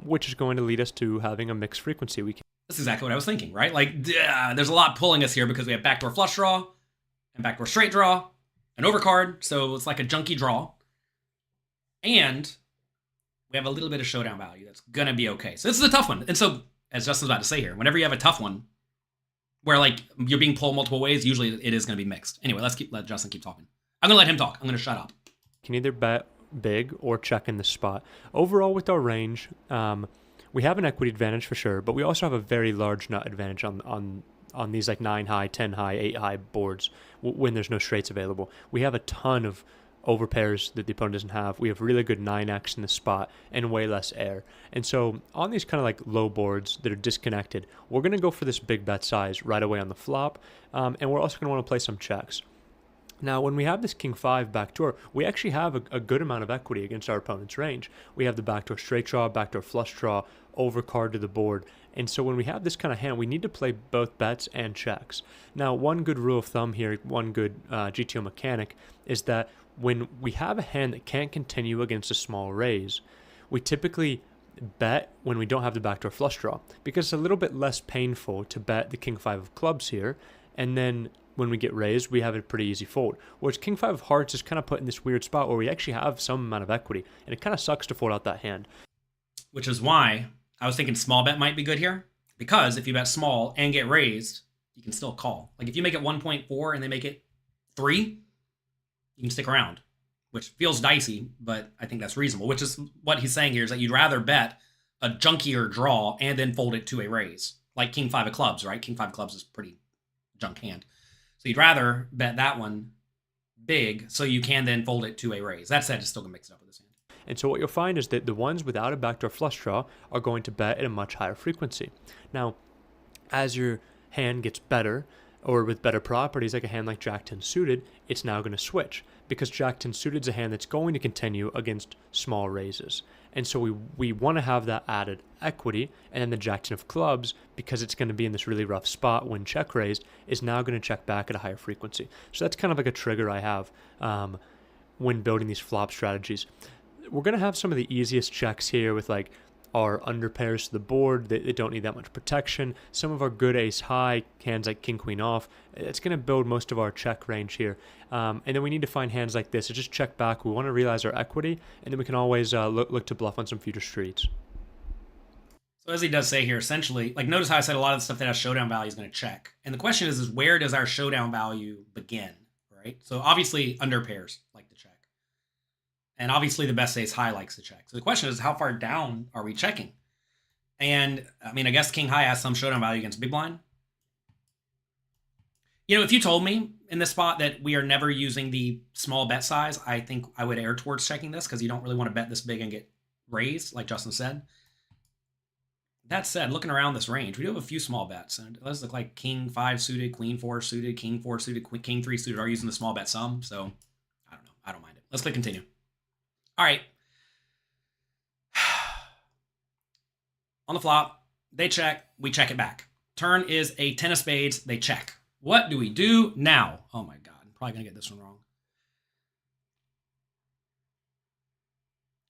which is going to lead us to having a mixed frequency. That's exactly what I was thinking, right? Like, there's a lot pulling us here because we have backdoor flush draw and backdoor straight draw, an overcard, so it's like a junky draw. And we have a little bit of showdown value that's going to be okay. So this is a tough one. And so, as Justin's about to say here, whenever you have a tough one, where like you're being pulled multiple ways, usually it is going to be mixed. Anyway, let Justin keep talking. I'm going to let him talk. I'm going to shut up. Can either bet big or check in the spot. Overall, with our range, we have an equity advantage for sure, but we also have a very large nut advantage on these like 9 high, 10 high, 8 high boards when there's no straights available. We have a ton of overpairs that the opponent doesn't have. We have really good 9x in the spot and way less air. And so on these kind of like low boards that are disconnected, we're going to go for this big bet size right away on the flop, and we're also going to want to play some checks. Now, when we have this king five backdoor, we actually have a good amount of equity against our opponent's range. We have the backdoor straight draw, backdoor flush draw, overcard to the board. And so when we have this kind of hand, we need to play both bets and checks. Now, one good rule of thumb here, one good GTO mechanic, is that when we have a hand that can't continue against a small raise, we typically bet when we don't have the backdoor flush draw, because it's a little bit less painful to bet the king five of clubs here, and then when we get raised, we have a pretty easy fold. Whereas king five of hearts is kind of put in this weird spot where we actually have some amount of equity, and it kind of sucks to fold out that hand. Which is why I was thinking small bet might be good here, because if you bet small and get raised, you can still call. Like if you make it 1.4 and they make it 3, you can stick around, which feels dicey, but I think that's reasonable, which is what he's saying here is that you'd rather bet a junkier draw and then fold it to a raise, like king five of clubs, right? King five of clubs is pretty junk hand. So you'd rather bet that one big so you can then fold it to a raise. That said, it's still going to mix it up with this hand. And so what you'll find is that the ones without a backdoor flush draw are going to bet at a much higher frequency. Now, as your hand gets better, or with better properties, like a hand like Jack-10 suited, it's now going to switch, because Jack-10 suited is a hand that's going to continue against small raises. And so we want to have that added equity, and then the Jack-10 of clubs, because it's going to be in this really rough spot when check raised, is now going to check back at a higher frequency. So that's kind of like a trigger I have when building these flop strategies. We're going to have some of the easiest checks here with like our under pairs to the board. They don't need that much protection. Some of our good ace high hands like king queen off, it's going to build most of our check range here. And then we need to find hands like this to just check back. We want to realize our equity, and then we can always look to bluff on some future streets. So as he does say here, essentially, like notice how I said a lot of the stuff that has showdown value is going to check. And the question is where does our showdown value begin, right? So obviously under pairs like to check. And obviously the best ace high likes to check. So the question is, how far down are we checking? And I mean, I guess king high has some showdown value against big blind. You know, if you told me in this spot that we are never using the small bet size, I think I would err towards checking this, because you don't really want to bet this big and get raised, like Justin said. That said, looking around this range, we do have a few small bets. And it does look like king 5 suited, queen 4 suited, king 4 suited, king 3 suited are using the small bet some. So I don't know. I don't mind it. Let's click continue. All right. On the flop, they check, we check it back. Turn is a 10 of spades, they check. What do we do now? Oh my God, I'm probably gonna get this one wrong.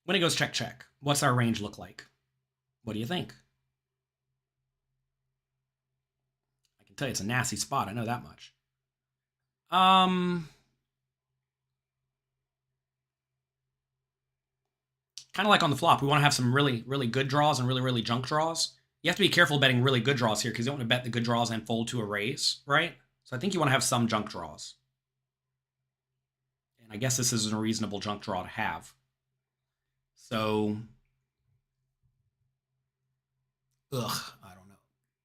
When it goes check, check, what's our range look like? What do you think? I can tell you it's a nasty spot, I know that much. Kind of like on the flop, we want to have some really, really good draws and really, really junk draws. You have to be careful betting really good draws here, because you don't want to bet the good draws and fold to a raise, right? So I think you want to have some junk draws. And I guess this is a reasonable junk draw to have. So, I don't know.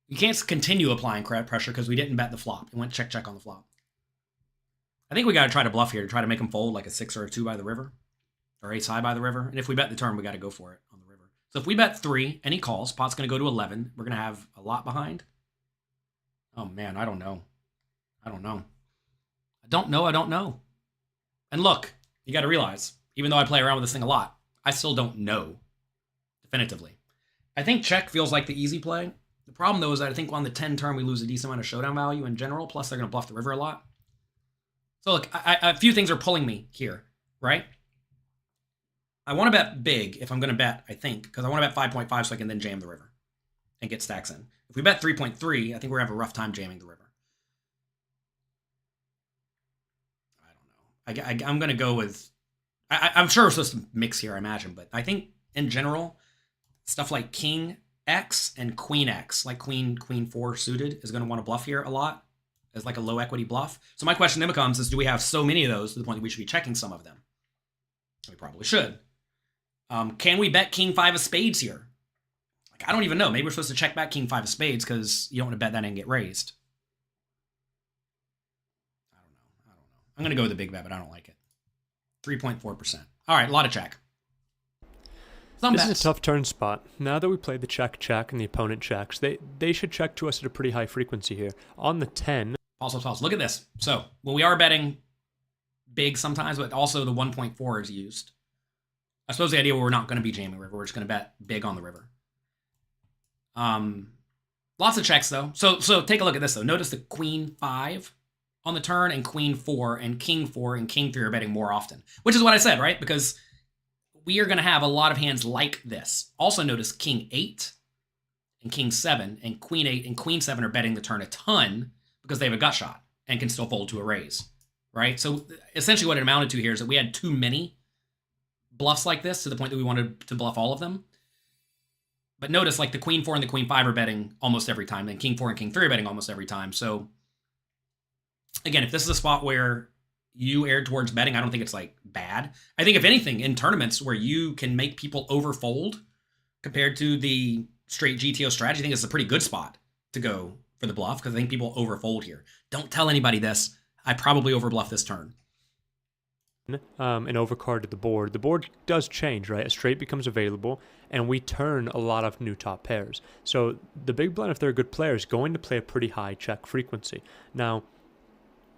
You can't continue applying credit pressure because we didn't bet the flop. It went check, check on the flop. I think we got to try to bluff here to try to make him fold like a 6 or a 2 by the river, or ace high by the river. And if we bet the turn, we got to go for it on the river. So if we bet 3 and he calls, pot's going to go to 11. We're going to have a lot behind. Oh man, I don't know. I don't know. I don't know. And look, you got to realize, even though I play around with this thing a lot, I still don't know definitively. I think check feels like the easy play. The problem, though, is that I think on the 10 turn, we lose a decent amount of showdown value in general, plus they're going to bluff the river a lot. So look, a few things are pulling me here, right? I want to bet big if I'm going to bet, I think, because I want to bet 5.5 so I can then jam the river and get stacks in. If we bet 3.3, I think we're going to have a rough time jamming the river. I don't know. I'm going to go with... I'm sure we're supposed to mix here, I imagine, but I think in general, stuff like King X and Queen X, like Queen 4 suited, is going to want to bluff here a lot as like a low equity bluff. So my question then becomes is, do we have so many of those to the point that we should be checking some of them? We probably should. Can we bet King 5 of spades here? Like, I don't even know. Maybe we're supposed to check back King 5 of spades because you don't want to bet that and get raised. I don't know. I'm going to go with the big bet, but I don't like it. 3.4%. All right, a lot of check. Some this bets. is a tough turn spot. Now that we played the check and the opponent checks, they should check to us at a pretty high frequency here. On the 10... Pulse. Look at this. So when we are betting big sometimes, but also the 1.4 is used. I suppose the idea we're not going to be jamming river. We're just going to bet big on the river. Lots of checks though. So take a look at this though. Notice the Queen 5 on the turn and Queen 4 and King 4 and King 3 are betting more often, which is what I said, right? Because we are going to have a lot of hands like this. Also notice King 8 and King 7 and Queen 8 and Queen 7 are betting the turn a ton because they have a gut shot and can still fold to a raise, right? So essentially what it amounted to here is that we had too many bluffs like this to the point that we wanted to bluff all of them. But notice like the Queen 4 and the Queen 5 are betting almost every time, and King 4 and King 3 are betting almost every time. So again, if this is a spot where you erred towards betting, I don't think it's like bad. I think if anything, in tournaments where you can make people overfold compared to the straight GTO strategy, I think it's a pretty good spot to go for the bluff because I think people overfold here. Don't tell anybody this. I probably overbluff this turn. An overcard to the board. The board does change, right? A straight becomes available, and we turn a lot of new top pairs. So the big blind, if they're a good player, is going to play a pretty high check frequency. Now,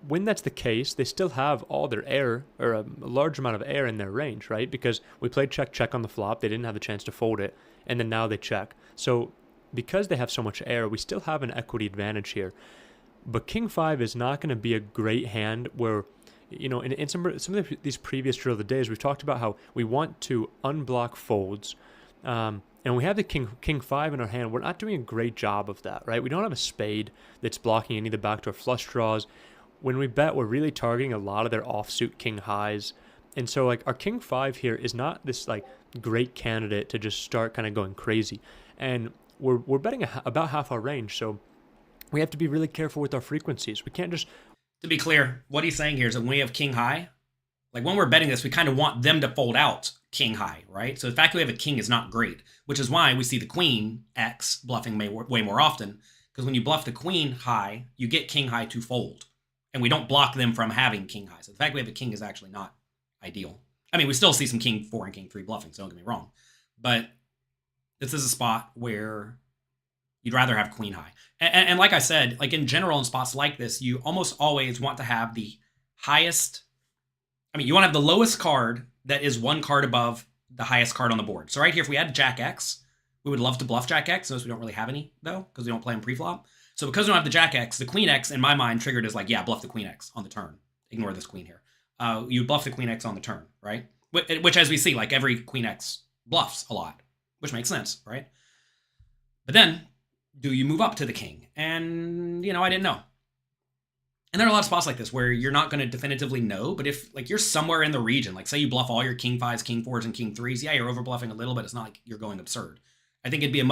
when that's the case, they still have all their air, or a large amount of air in their range, right? Because we played check on the flop, they didn't have the chance to fold it, and then now they check. So because they have so much air, we still have an equity advantage here. But King 5 is not going to be a great hand where, you know, in some of these previous Drill of the Days, we've talked about how we want to unblock folds, and we have the King 5 in our hand. We're not doing a great job of that, right? We don't have a spade that's blocking any of the backdoor flush draws. When we bet, we're really targeting a lot of their offsuit King highs. And so like our King 5 here is not this like great candidate to just start kind of going crazy. And we're betting about half our range. So we have to be really careful with our frequencies. We can't just... To be clear, what he's saying here is that when we have King high, like when we're betting this, we kind of want them to fold out King high, right? So the fact that we have a King is not great, which is why we see the Queen X bluffing way more often. Because when you bluff the Queen high, you get King high to fold. And we don't block them from having King high. So the fact we have a King is actually not ideal. I mean, we still see some King 4 and King 3 bluffing, so don't get me wrong. But this is a spot where you'd rather have Queen high. And like I said, like in general in spots like this, you almost always want to have the highest... I mean, you want to have the lowest card that is one card above the highest card on the board. So right here, if we had Jack X, we would love to bluff Jack X. Notice we don't really have any, though, because we don't play him pre-flop. So because we don't have the Jack X, the Queen X, in my mind, triggered as like, yeah, bluff the Queen X on the turn. Ignore this Queen here. You bluff the Queen X on the turn, right? Which, as we see, like every Queen X bluffs a lot, which makes sense, right? But then, do you move up to the King? And, you know, I didn't know. And there are a lot of spots like this where you're not going to definitively know, but if like you're somewhere in the region, like say you bluff all your King 5s, King 4s, and King 3s, yeah, you're over bluffing a little, but it's not like you're going absurd. I think it'd be a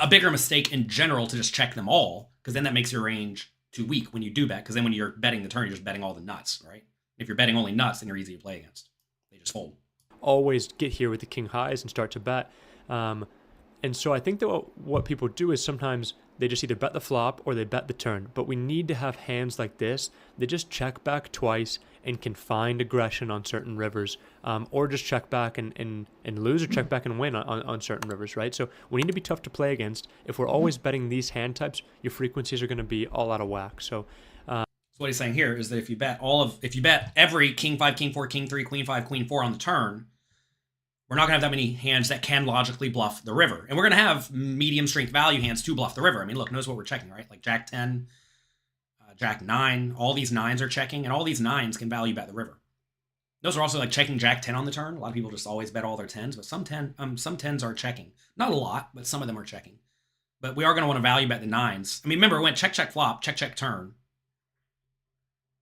bigger mistake in general to just check them all, because then that makes your range too weak when you do bet, because then when you're betting the turn, you're just betting all the nuts, right? If you're betting only nuts, then you're easy to play against. They just fold. Always get here with the King highs and start to bet. And so I think that what people do is sometimes they just either bet the flop or they bet the turn. But we need to have hands like this that just check back twice and can find aggression on certain rivers, or just check back and lose, or check back and win on certain rivers, right? So we need to be tough to play against. If we're always betting these hand types, your frequencies are going to be all out of whack. So what he's saying here is that if you bet every king 5, king 4, king 3, queen 5, queen 4 on the turn, we're not going to have that many hands that can logically bluff the river. And we're going to have medium strength value hands to bluff the river. I mean, look, notice what we're checking, right? Like Jack 10, Jack 9, all these 9s are checking, and all these 9s can value bet the river. Those are also like checking Jack 10 on the turn. A lot of people just always bet all their 10s, but some 10s are checking. Not a lot, but some of them are checking. But we are going to want to value bet the 9s. I mean, remember, it went check, check, flop, check, check, turn.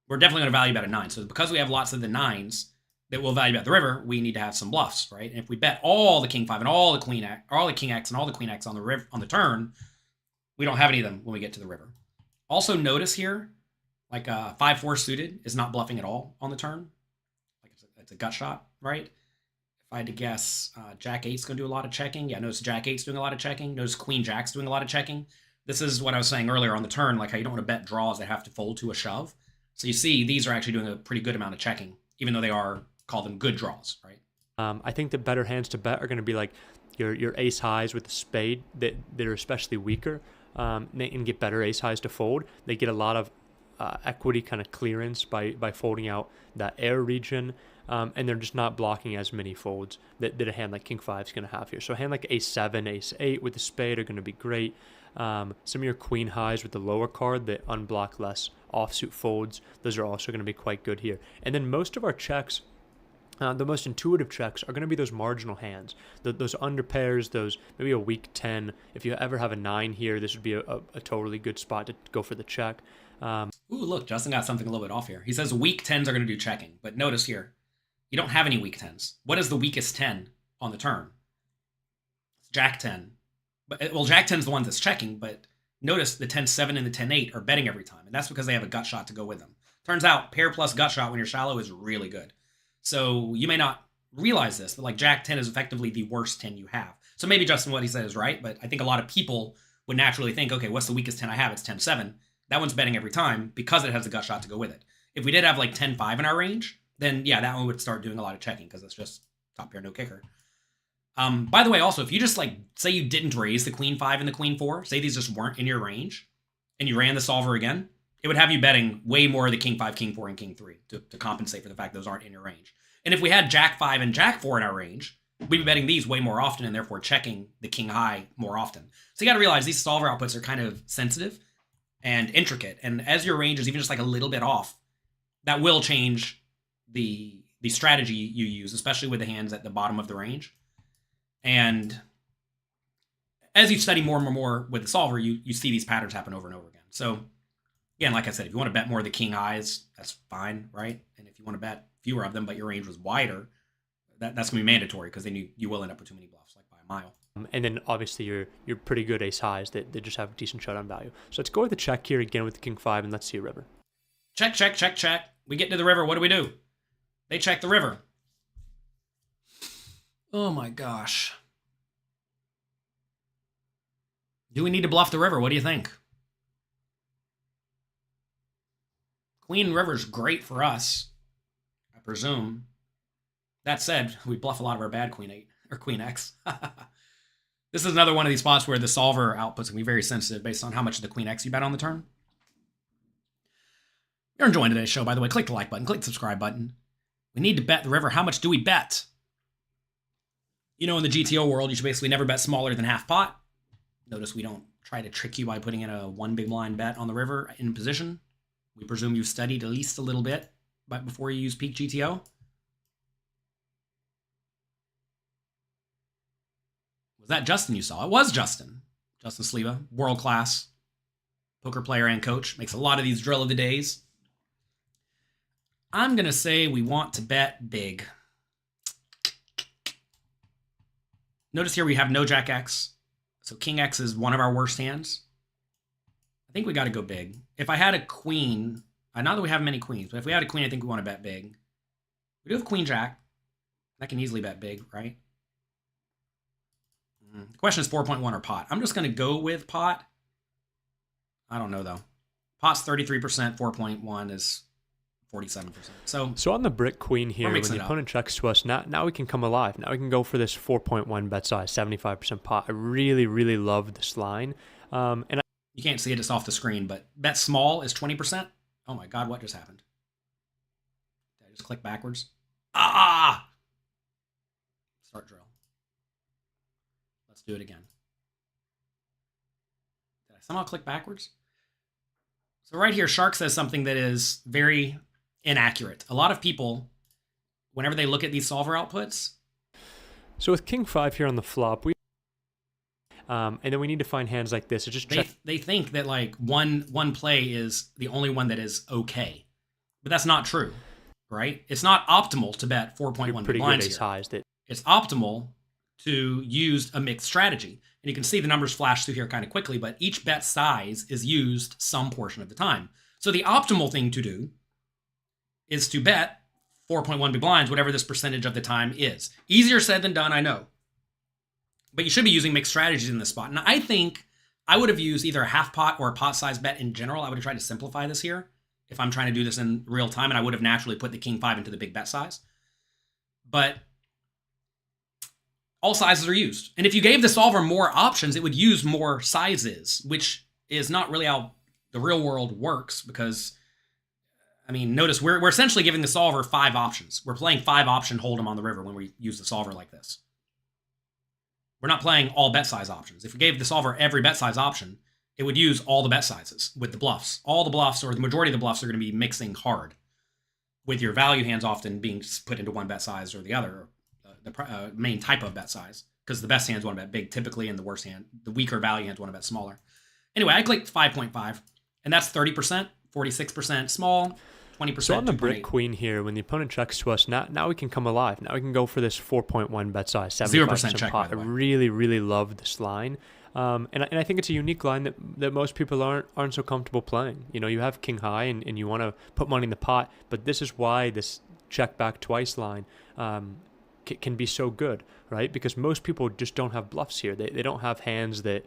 We're definitely going to value bet a 9. So because we have lots of the 9s that will value bet the river, we need to have some bluffs, right? And if we bet all the king 5 and all the queen x, or all the king x and all the queen x on the river on the turn, we don't have any of them when we get to the river. Also notice here, like 5-4 suited is not bluffing at all on the turn. Like it's a gut shot, right? If I had to guess, Jack 8's going to do a lot of checking. Yeah, notice Jack 8's doing a lot of checking. Notice Queen Jack's doing a lot of checking. This is what I was saying earlier on the turn, like how you don't want to bet draws that have to fold to a shove. So you see, these are actually doing a pretty good amount of checking, even though they are, call them good draws, right? I think the better hands to bet are going to be like your ace highs with the spade that are especially weaker, and get better ace highs to fold. They get a lot of equity kind of clearance by folding out that air region, and they're just not blocking as many folds that a hand like King 5 is going to have here. So a hand like Ace 7, Ace 8 with the spade are going to be great. Some of your queen highs with the lower card that unblock less offsuit folds, those are also going to be quite good here. And then most of our checks, the most intuitive checks, are going to be those marginal hands, those under pairs, those maybe a weak 10. If you ever have a 9 here, this would be a totally good spot to go for the check. Ooh, look, Justin got something a little bit off here. He says weak 10s are going to do checking, but notice here, you don't have any weak 10s. What is the weakest 10 on the turn? It's Jack 10. But, well, Jack 10 is the one that's checking, but notice the 10-7 and the 10-8 are betting every time, and that's because they have a gut shot to go with them. Turns out, pair plus gut shot when you're shallow is really good. So you may not realize this, but like Jack 10 is effectively the worst 10 you have. So maybe Justin, what he said is right, but I think a lot of people would naturally think, okay, what's the weakest 10 I have? It's 10-7. That one's betting every time because it has a gut shot to go with it. If we did have like 10-5 in our range, then yeah, that one would start doing a lot of checking because it's just top pair, no kicker. By the way, also, if you just like, say you didn't raise the queen 5 and the queen 4, say these just weren't in your range, and you ran the solver again, it would have you betting way more of the king 5, king 4, and king 3 to compensate for the fact those aren't in your range. And if we had jack 5 and jack 4 in our range, we'd be betting these way more often and therefore checking the king high more often. So you got to realize these solver outputs are kind of sensitive and intricate. And as your range is even just like a little bit off, that will change the strategy you use, especially with the hands at the bottom of the range. And as you study more and more with the solver, you see these patterns happen over and over again. So again, like I said, if you want to bet more of the king highs, that's fine, right? And if you want to bet fewer of them, but your range was wider, that's going to be mandatory because then you will end up with too many bluffs, like by a mile. And then obviously your pretty good ace highs that just have decent showdown value. So let's go with the check here again with the king 5, and let's see a river. Check, check, check, check. We get to the river. What do? They check the river. Oh my gosh. Do we need to bluff the river? What do you think? Queen river's great for us, I presume. That said, we bluff a lot of our bad queen 8 or queen x. This is another one of these spots where the solver outputs can be very sensitive based on how much of the queen x you bet on the turn. If you're enjoying today's show, by the way, click the like button, click the subscribe button. We need to bet the river. How much do we bet? You know, in the GTO world, you should basically never bet smaller than half pot. Notice we don't try to trick you by putting in a one big blind bet on the river in position. We presume you've studied at least a little bit before you use peak GTO. Was that Justin you saw? It was Justin. Justin Sleva, world-class poker player and coach. Makes a lot of these drill of the days. I'm going to say we want to bet big. Notice here we have no Jack X. So King X is one of our worst hands. I think we got to go big. If I had a queen, not that we have many queens, but if we had a queen, I think we want to bet big. We do have Queen Jack. That can easily bet big, right? The question is 4.1 or pot. I'm just going to go with pot. I don't know, though. Pot's 33%, 4.1 is 47%. So on the brick queen here, when the opponent checks to us, now we can come alive. Now we can go for this 4.1 bet size, 75% pot. I really, really love this line. You can't see it, it's off the screen, but bet small is 20%. Oh my God, what just happened? Did I just click backwards? Ah! Start drill. Let's do it again. Did I somehow click backwards? So right here, Shark says something that is very inaccurate. A lot of people, whenever they look at these solver outputs. So with King 5 here on the flop, and then we need to find hands like this. So just they think that like one play is the only one that is okay, but that's not true, right? It's not optimal to bet 4.1 big blinds here. It's optimal to use a mixed strategy. And you can see the numbers flash through here kind of quickly, but each bet size is used some portion of the time. So the optimal thing to do is to bet 4.1 big blinds, whatever this percentage of the time is. Easier said than done, I know. But you should be using mixed strategies in this spot. And I think I would have used either a half pot or a pot size bet in general. I would have tried to simplify this here if I'm trying to do this in real time, and I would have naturally put the King 5 into the big bet size. But all sizes are used. And if you gave the solver more options, it would use more sizes, which is not really how the real world works because, I mean, notice we're essentially giving the solver 5 options. We're playing 5 option hold'em on the river when we use the solver like this. We're not playing all bet size options. If we gave the solver every bet size option, it would use all the bet sizes with the bluffs. All the bluffs, or the majority of the bluffs, are going to be mixing hard, with your value hands often being put into one bet size or the other, the main type of bet size, because the best hands want to bet big typically, and the weaker value hands want to bet smaller. Anyway, I clicked 5.5, and that's 30%, 46% small, 20%. So on the brick queen here, when the opponent checks to us, now we can come alive. Now we can go for this 4.1 bet size, 75% check pot. I really, really love this line. And I think it's a unique line that most people aren't so comfortable playing. You know, you have King High and you want to put money in the pot, but this is why this check back twice line can be so good, right? Because most people just don't have bluffs here. They don't have hands that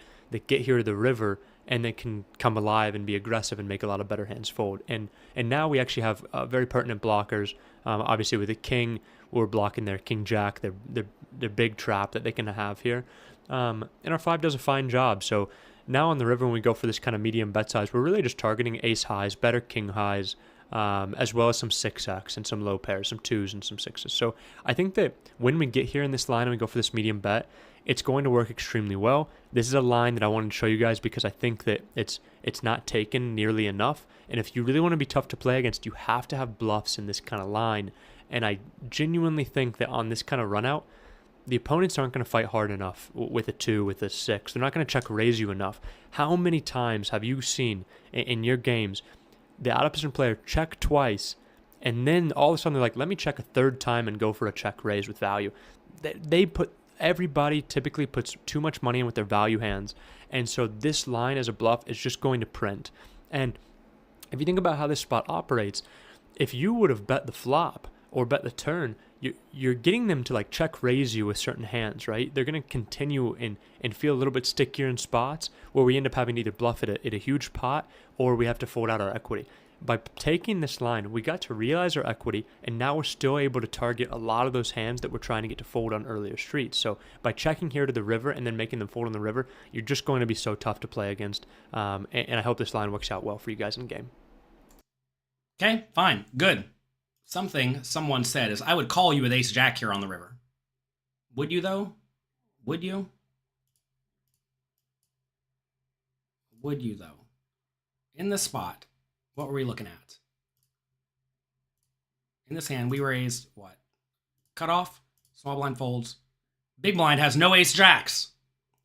get here to the river and they can come alive and be aggressive and make a lot of better hands fold. And now we actually have very pertinent blockers. Obviously with the king, we're blocking their king jack, their big trap that they can have here. And our 5 does a fine job. So now on the river, when we go for this kind of medium bet size, we're really just targeting ace highs, better king highs, as well as some 6x and some low pairs, some 2s and some 6s. So I think that when we get here in this line and we go for this medium bet, it's going to work extremely well. This is a line that I wanted to show you guys because I think that it's not taken nearly enough. And if you really want to be tough to play against, you have to have bluffs in this kind of line. And I genuinely think that on this kind of run out, the opponents aren't going to fight hard enough with a 2, with a 6. They're not going to check raise you enough. How many times have you seen in your games the out-of-position player check twice, and then all of a sudden they're like, let me check a third time and go for a check raise with value? Everybody typically puts too much money in with their value hands, and so this line as a bluff is just going to print. And if you think about how this spot operates, if you would have bet the flop or bet the turn, you're getting them to like check raise you with certain hands, right? They're going to continue and feel a little bit stickier in spots where we end up having to either bluff at a huge pot or we have to fold out our equity. By taking this line, we got to realize our equity, and now we're still able to target a lot of those hands that we're trying to get to fold on earlier streets. So by checking here to the river and then making them fold on the river, you're just going to be so tough to play against. And I hope this line works out well for you guys in game. Okay, fine, good. Something someone said is, I would call you with ace jack here on the river. Would you, though? Would you? Would you, though? In this spot, what were we looking at? In this hand, we raised what? Cutoff, small blind folds. Big blind has no ace jacks.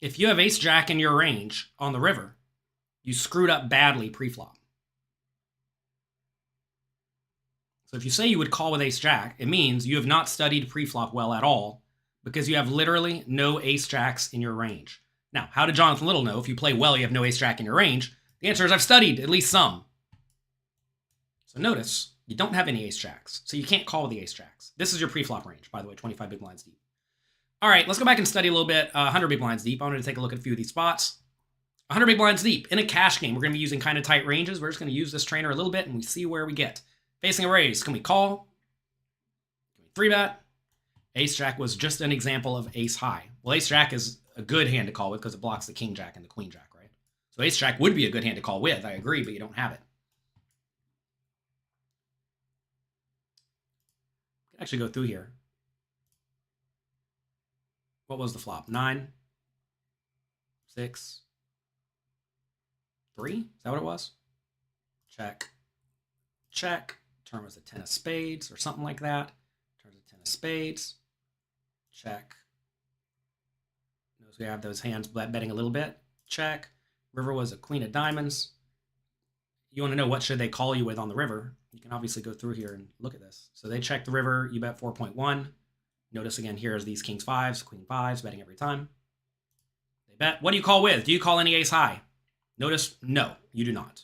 If you have ace jack in your range on the river, you screwed up badly pre-flop. So if you say you would call with ace jack, it means you have not studied pre-flop well at all because you have literally no ace jacks in your range. Now, how did Jonathan Little know if you play well you have no ace jack in your range? The answer is I've studied at least some. So notice, you don't have any ace jacks, so you can't call with the ace jacks. This is your pre-flop range, by the way, 25 big blinds deep. All right, let's go back and study a little bit 100 big blinds deep. I wanted to take a look at a few of these spots. 100 big blinds deep. In a cash game, we're going to be using kind of tight ranges. We're just going to use this trainer a little bit, and we see where we get. Facing a raise, can we call? Can we 3-bet? Ace-Jack was just an example of ace-high. Well, ace-Jack is a good hand to call with because it blocks the king-Jack and the queen-Jack, right? So ace-Jack would be a good hand to call with. I agree, but you don't have it. We can actually go through here. What was the flop? 9, 6, 3? Is that what it was? Check. Check. Turn was a 10 of spades or something like that. Turns a 10 of spades. Check. Notice we have those hands betting a little bit. Check. River was a queen of diamonds. You want to know what should they call you with on the river. You can obviously go through here and look at this. So they check the river. You bet 4.1. Notice again, here's these kings 5s, queen 5s, betting every time. They bet. What do you call with? Do you call any ace high? Notice, no, you do not.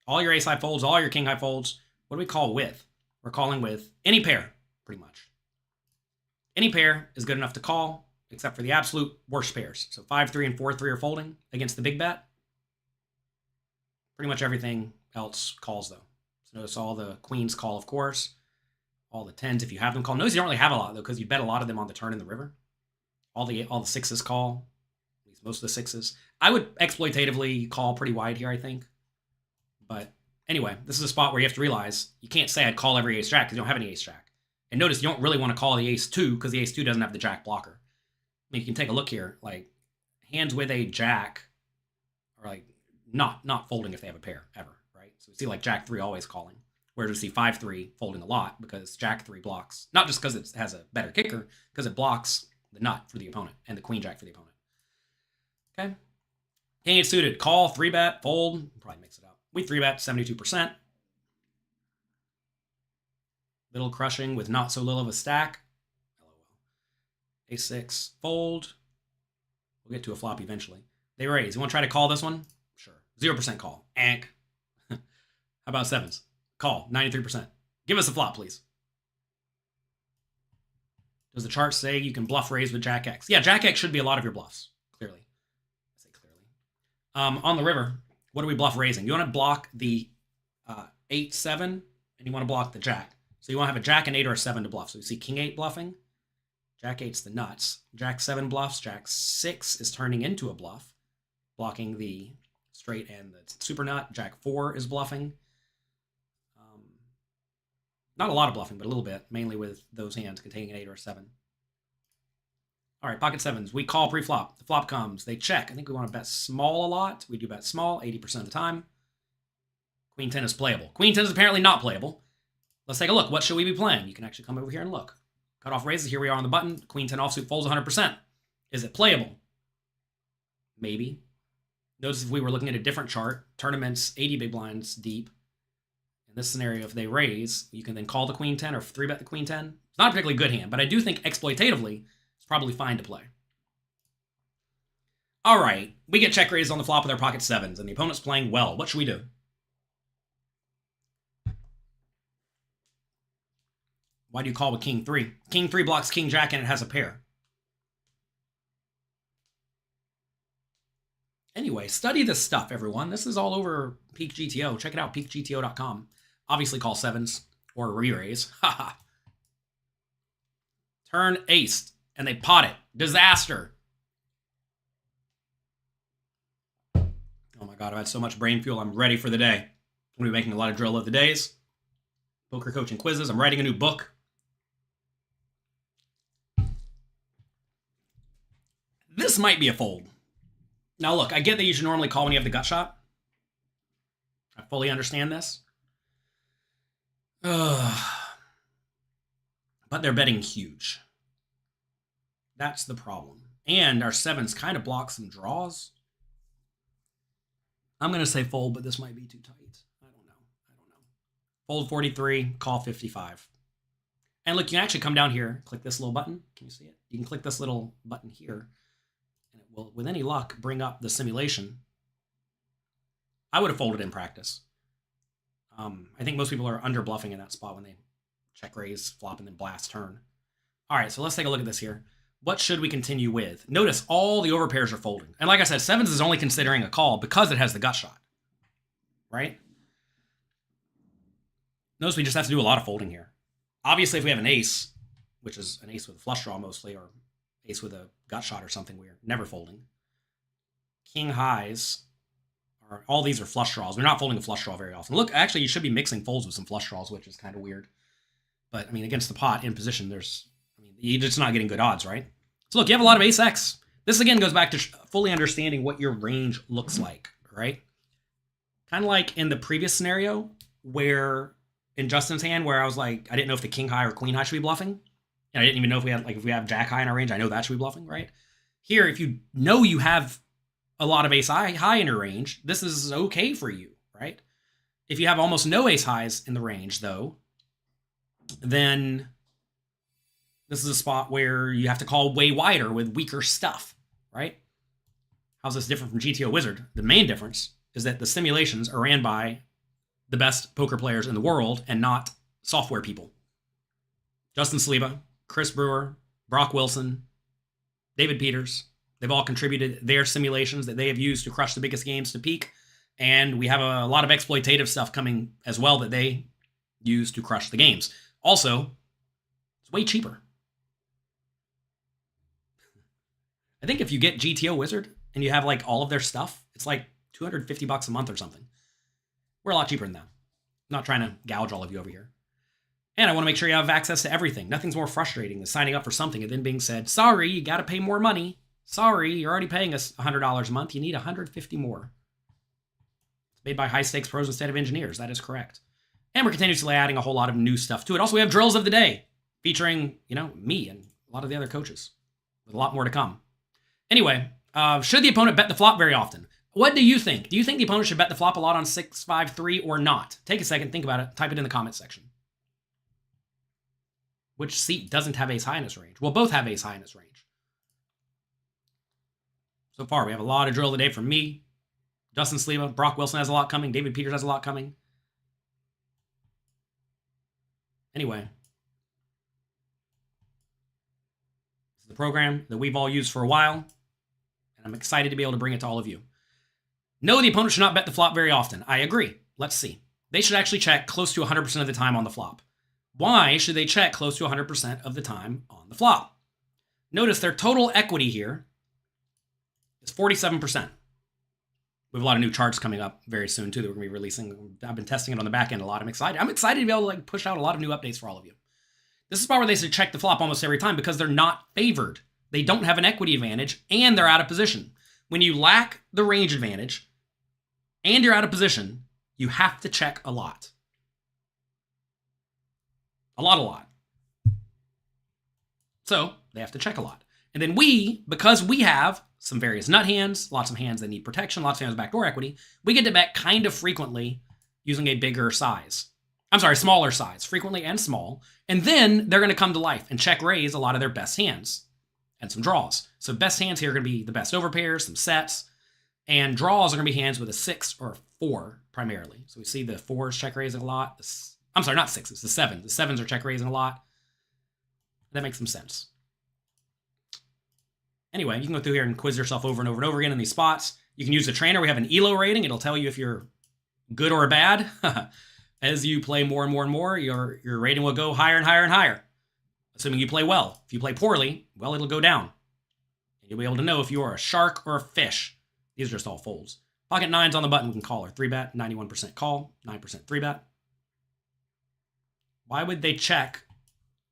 All your ace high folds, all your king high folds. What do we call with? We're calling with any pair, pretty much. Any pair is good enough to call, except for the absolute worst pairs. So 5-3 and 4-3 are folding against the big bet. Pretty much everything else calls, though. So notice all the queens call, of course. All the 10s, if you have them, call. Notice you don't really have a lot, though, because you bet a lot of them on the turn in the river. All the 6s call. At least most of the 6s. I would exploitatively call pretty wide here, I think. But anyway, this is a spot where you have to realize you can't say I'd call every ace-jack because you don't have any ace-jack. And notice you don't really want to call the ace-2 because the ace-2 doesn't have the jack blocker. I mean, you can take a look here. Like, hands with a jack are like not folding if they have a pair, ever, right? So we see like jack-3 always calling. Whereas we see 5-3 folding a lot because jack-3 blocks. Not just because it has a better kicker, because it blocks the nut for the opponent and the queen-jack for the opponent. Okay? King 8 suited. Call, 3-bet, fold. Probably mix it up. We 3-bet 72%. Little crushing with not so little of a stack. LOL. Ace-6, fold. We'll get to a flop eventually. They raise. You want to try to call this one? Sure. 0% call. Ank. How about 7s? Call, 93%. Give us a flop, please. Does the chart say you can bluff raise with Jack X? Yeah, Jack X should be a lot of your bluffs, clearly. I say clearly. On the river, what do we bluff raising? You want to block the 8-7, and you want to block the Jack. So you want to have a Jack, an 8, or a 7 to bluff. So you see King 8 bluffing. Jack 8's the nuts. Jack 7 bluffs. Jack 6 is turning into a bluff, blocking the straight and the super nut. Jack 4 is bluffing. Not a lot of bluffing, but a little bit, mainly with those hands containing an 8 or a 7. All right, pocket 7s. We call pre-flop. The flop comes. They check. I think we want to bet small a lot. We do bet small 80% of the time. Queen 10 is playable. Queen 10 is apparently not playable. Let's take a look. What should we be playing? You can actually come over here and look. Cutoff raises. Here we are on the button. Queen 10 offsuit folds 100%. Is it playable? Maybe. Notice if we were looking at a different chart, tournaments, 80 big blinds deep. This scenario, if they raise, you can then call the queen 10 or 3-bet the queen 10. It's not a particularly good hand, but I do think exploitatively, it's probably fine to play. All right, we get check raised on the flop with our pocket 7s, and the opponent's playing well. What should we do? Why do you call with king 3? King 3 blocks king jack, and it has a pair. Anyway, study this stuff, everyone. This is all over Peak GTO. Check it out, peakgto.com. Obviously call 7s or re-raise. Haha. Turn aced, and they pot it. Disaster. Oh my god, I've had so much brain fuel. I'm ready for the day. I'm going to be making a lot of drill of the days. Poker coaching quizzes. I'm writing a new book. This might be a fold. Now look, I get that you should normally call when you have the gut shot. I fully understand this. But they're betting huge. That's the problem. And our 7s kind of block some draws. I'm going to say fold, but this might be too tight. I don't know. Fold 43, call 55. And look, you can actually come down here, click this little button. Can you see it? You can click this little button here. And it will, with any luck, bring up the simulation. I would have folded in practice. I think most people are under bluffing in that spot when they check raise, flop, and then blast turn. All right, so let's take a look at this here. What should we continue with? Notice all the overpairs are folding. And like I said, sevens is only considering a call because it has the gut shot, right? Notice we just have to do a lot of folding here. Obviously, if we have an ace, which is an ace with a flush draw mostly, or ace with a gut shot or something, we're never folding. King highs, all these are flush draws. We're not folding a flush draw very often. Look, actually, you should be mixing folds with some flush draws, which is kind of weird. But, I mean, against the pot in position, you're just not getting good odds, right? So, look, you have a lot of ace-x. This, again, goes back to fully understanding what your range looks like, right? Kind of like in the previous scenario where, in Justin's hand, where I was like, I didn't know if the king high or queen high should be bluffing. And I didn't even know if we have jack high in our range, I know that should be bluffing, right? Here, if you know you have a lot of ace high in your range, this is okay for you, right? If you have almost no ace highs in the range, though, then this is a spot where you have to call way wider with weaker stuff, right? How's this different from GTO Wizard? The main difference is that the simulations are ran by the best poker players in the world and not software people. Justin Saliba, Chris Brewer, Brock Wilson, David Peters, they've all contributed their simulations that they have used to crush the biggest games to peak. And we have a lot of exploitative stuff coming as well that they use to crush the games. Also, it's way cheaper. I think if you get GTO Wizard and you have like all of their stuff, it's like $250 a month or something. We're a lot cheaper than that. I'm not trying to gouge all of you over here. And I want to make sure you have access to everything. Nothing's more frustrating than signing up for something and then being said, sorry, you got to pay more money. Sorry, you're already paying us $100 a month. You need $150 more. It's made by high stakes pros instead of engineers. That is correct. And we're continuously adding a whole lot of new stuff to it. Also, we have drills of the day featuring, me and a lot of the other coaches with a lot more to come. Anyway, should the opponent bet the flop very often? What do you think? Do you think the opponent should bet the flop a lot on 6-5-3 or not? Take a second, think about it, type it in the comment section. Which seat doesn't have ace high in its range? Well, both have ace high in its range. So far, we have a lot of drill of the day from me, Justin Saliba, Brock Wilson has a lot coming, David Peters has a lot coming. Anyway, this is the program that we've all used for a while, and I'm excited to be able to bring it to all of you. No, the opponent should not bet the flop very often. I agree. Let's see. They should actually check close to 100% of the time on the flop. Why should they check close to 100% of the time on the flop? Notice their total equity here is 47%. We have a lot of new charts coming up very soon, too, that we're going to be releasing. I've been testing it on the back end a lot. I'm excited. I'm excited to be able to push out a lot of new updates for all of you. This is a spot where they should check the flop almost every time because they're not favored. They don't have an equity advantage, and they're out of position. When you lack the range advantage, and you're out of position, you have to check a lot. A lot. So, they have to check a lot. And then because we have some various nut hands, lots of hands that need protection, lots of hands with backdoor equity, we get to bet kind of frequently using a bigger size. Smaller size, frequently and small. And then they're going to come to life and check raise a lot of their best hands and some draws. So best hands here are going to be the best overpairs, some sets, and draws are going to be hands with a 6 or a 4 primarily. So we see the 4s check raising a lot. I'm sorry, not 6s, the 7s. The 7s are check raising a lot. That makes some sense. Anyway, you can go through here and quiz yourself over and over and over again in these spots. You can use the trainer. We have an ELO rating. It'll tell you if you're good or bad. As you play more and more and more, your rating will go higher and higher and higher, assuming you play well. If you play poorly, well, it'll go down. And you'll be able to know if you are a shark or a fish. These are just all folds. Pocket 9s on the button we can call her. 3-bet, 91% call, 9% 3-bet. Why would they check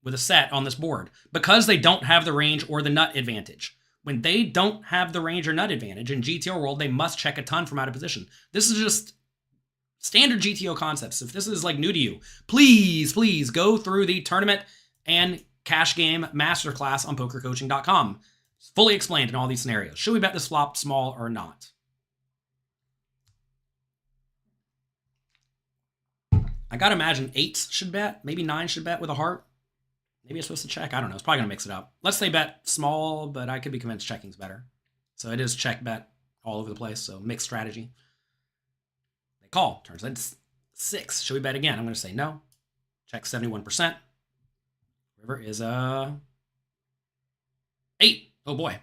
with a set on this board? Because they don't have the range or the nut advantage. When they don't have the range or nut advantage in GTO world, they must check a ton from out of position. This is just standard GTO concepts. If this is new to you, please go through the tournament and cash game masterclass on pokercoaching.com. It's fully explained in all these scenarios. Should we bet this flop small or not? I gotta imagine 8s should bet. Maybe 9 should bet with a heart. Maybe it's supposed to check. I don't know. It's probably going to mix it up. Let's say bet small, but I could be convinced checking's better. So it is check bet all over the place. So mixed strategy. They call. Turns out it's 6. Should we bet again? I'm going to say no. Check 71%. River is a 8. Oh boy.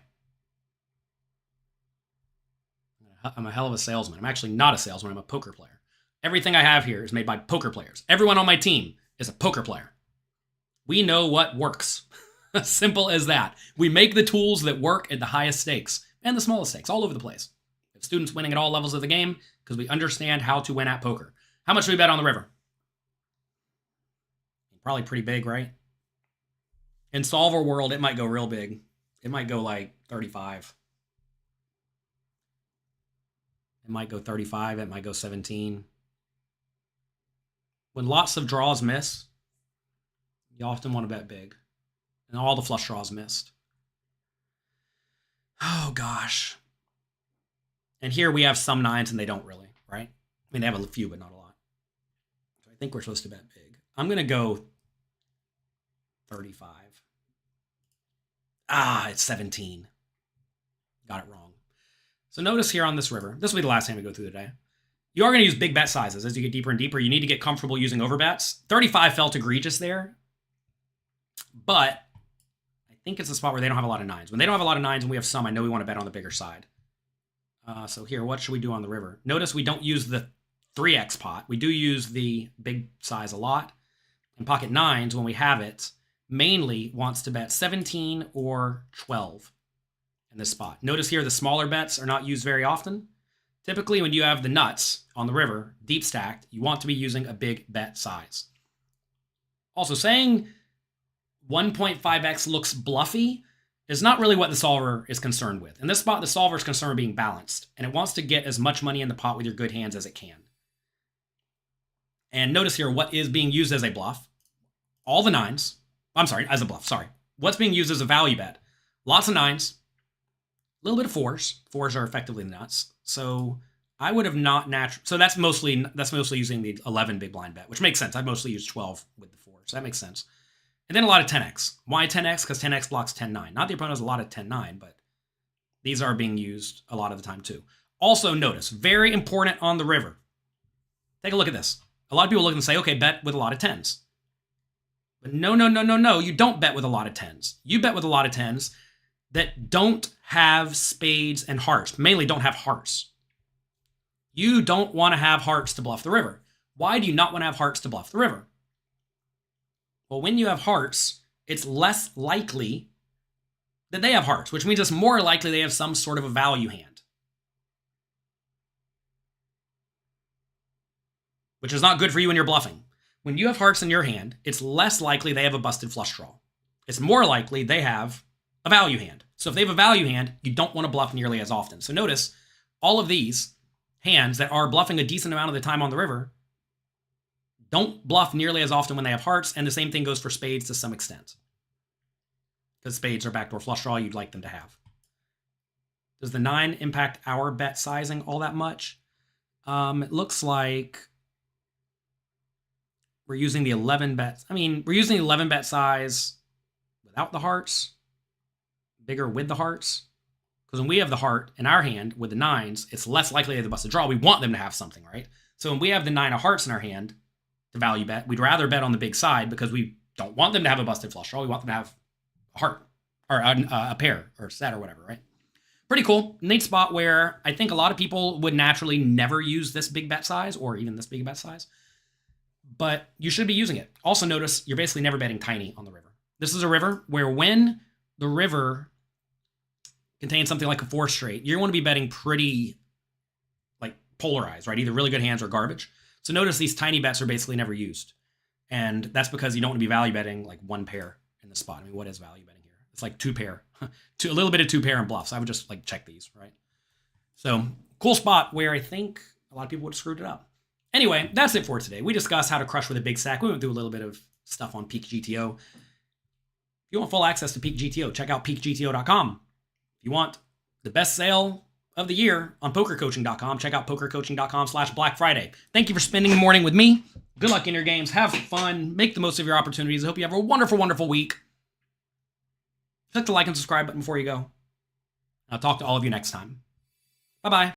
I'm a hell of a salesman. I'm actually not a salesman. I'm a poker player. Everything I have here is made by poker players. Everyone on my team is a poker player. We know what works. Simple as that. We make the tools that work at the highest stakes and the smallest stakes all over the place. We have students winning at all levels of the game because we understand how to win at poker. How much do we bet on the river? Probably pretty big, right? In Solver World, it might go real big. It might go like 35. It might go 35. It might go 17. When lots of draws miss, you often want to bet big. And all the flush draws missed. Oh, gosh. And here we have some 9s and they don't really, right? I mean, they have a few, but not a lot. So I think we're supposed to bet big. I'm going to go 35. It's 17. Got it wrong. So notice here on this river, this will be the last time we go through the day. You are going to use big bet sizes as you get deeper and deeper. You need to get comfortable using overbets. 35 felt egregious there, but I think it's a spot where they don't have a lot of 9s. When they don't have a lot of 9s and we have some, I know we want to bet on the bigger side. So here, what should we do on the river? Notice we don't use the 3x pot. We do use the big size a lot. And pocket 9s, when we have it, mainly wants to bet 17 or 12 in this spot. Notice here the smaller bets are not used very often. Typically, when you have the nuts on the river, deep stacked, you want to be using a big bet size. Also, saying 1.5x looks bluffy is not really what the solver is concerned with. In this spot, the solver is concerned with being balanced, and it wants to get as much money in the pot with your good hands as it can. And notice here what is being used as a bluff. All the 9s. I'm sorry, as a bluff, sorry. What's being used as a value bet? Lots of 9s, a little bit of 4s. 4s are effectively nuts. So I would have not so that's mostly using the 11 big blind bet, which makes sense. I'd mostly use 12 with the 4, so that makes sense. And then a lot of 10x. Why 10x? Because 10x blocks 10-9. Not the opponent has a lot of 10-9, but these are being used a lot of the time too. Also notice, very important on the river. Take a look at this. A lot of people look and say, okay, bet with a lot of 10s. But no, you don't bet with a lot of 10s. You bet with a lot of 10s that don't have spades and hearts, mainly don't have hearts. You don't want to have hearts to bluff the river. Why do you not want to have hearts to bluff the river? Well, when you have hearts, it's less likely that they have hearts, which means it's more likely they have some sort of a value hand. Which is not good for you when you're bluffing. When you have hearts in your hand, it's less likely they have a busted flush draw. It's more likely they have a value hand. So if they have a value hand, you don't want to bluff nearly as often. So notice all of these hands that are bluffing a decent amount of the time on the river don't bluff nearly as often when they have hearts, and the same thing goes for spades to some extent. Because spades are backdoor flush draw you'd like them to have. Does the 9 impact our bet sizing all that much? It looks like we're using the 11 bets. I mean, we're using the 11 bet size without the hearts, bigger with the hearts. Because when we have the heart in our hand with the 9s, it's less likely they have the busted draw. We want them to have something, right? So when we have the 9 of hearts in our hand to value bet, we'd rather bet on the big side because we don't want them to have a busted flush draw. We want them to have a heart or a pair or set or whatever, right? Pretty cool. Neat spot where I think a lot of people would naturally never use this big bet size or even this big bet size. But you should be using it. Also notice you're basically never betting tiny on the river. This is a river where when the river contains something like a 4 straight, you want to be betting pretty like polarized, right? Either really good hands or garbage. So notice these tiny bets are basically never used. And that's because you don't want to be value betting like 1 pair in the spot. I mean, what is value betting here? It's like 2 pair, a little bit of 2 pair and bluffs. I would just like check these, right? So cool spot where I think a lot of people would have screwed it up. Anyway, that's it for today. We discussed how to crush with a big stack. We went through a little bit of stuff on Peak GTO. If you want full access to Peak GTO, check out peakgto.com. If you want the best sale of the year on pokercoaching.com, check out pokercoaching.com/Black Friday. Thank you for spending the morning with me. Good luck in your games. Have fun. Make the most of your opportunities. I hope you have a wonderful, wonderful week. Click the like and subscribe button before you go. I'll talk to all of you next time. Bye-bye.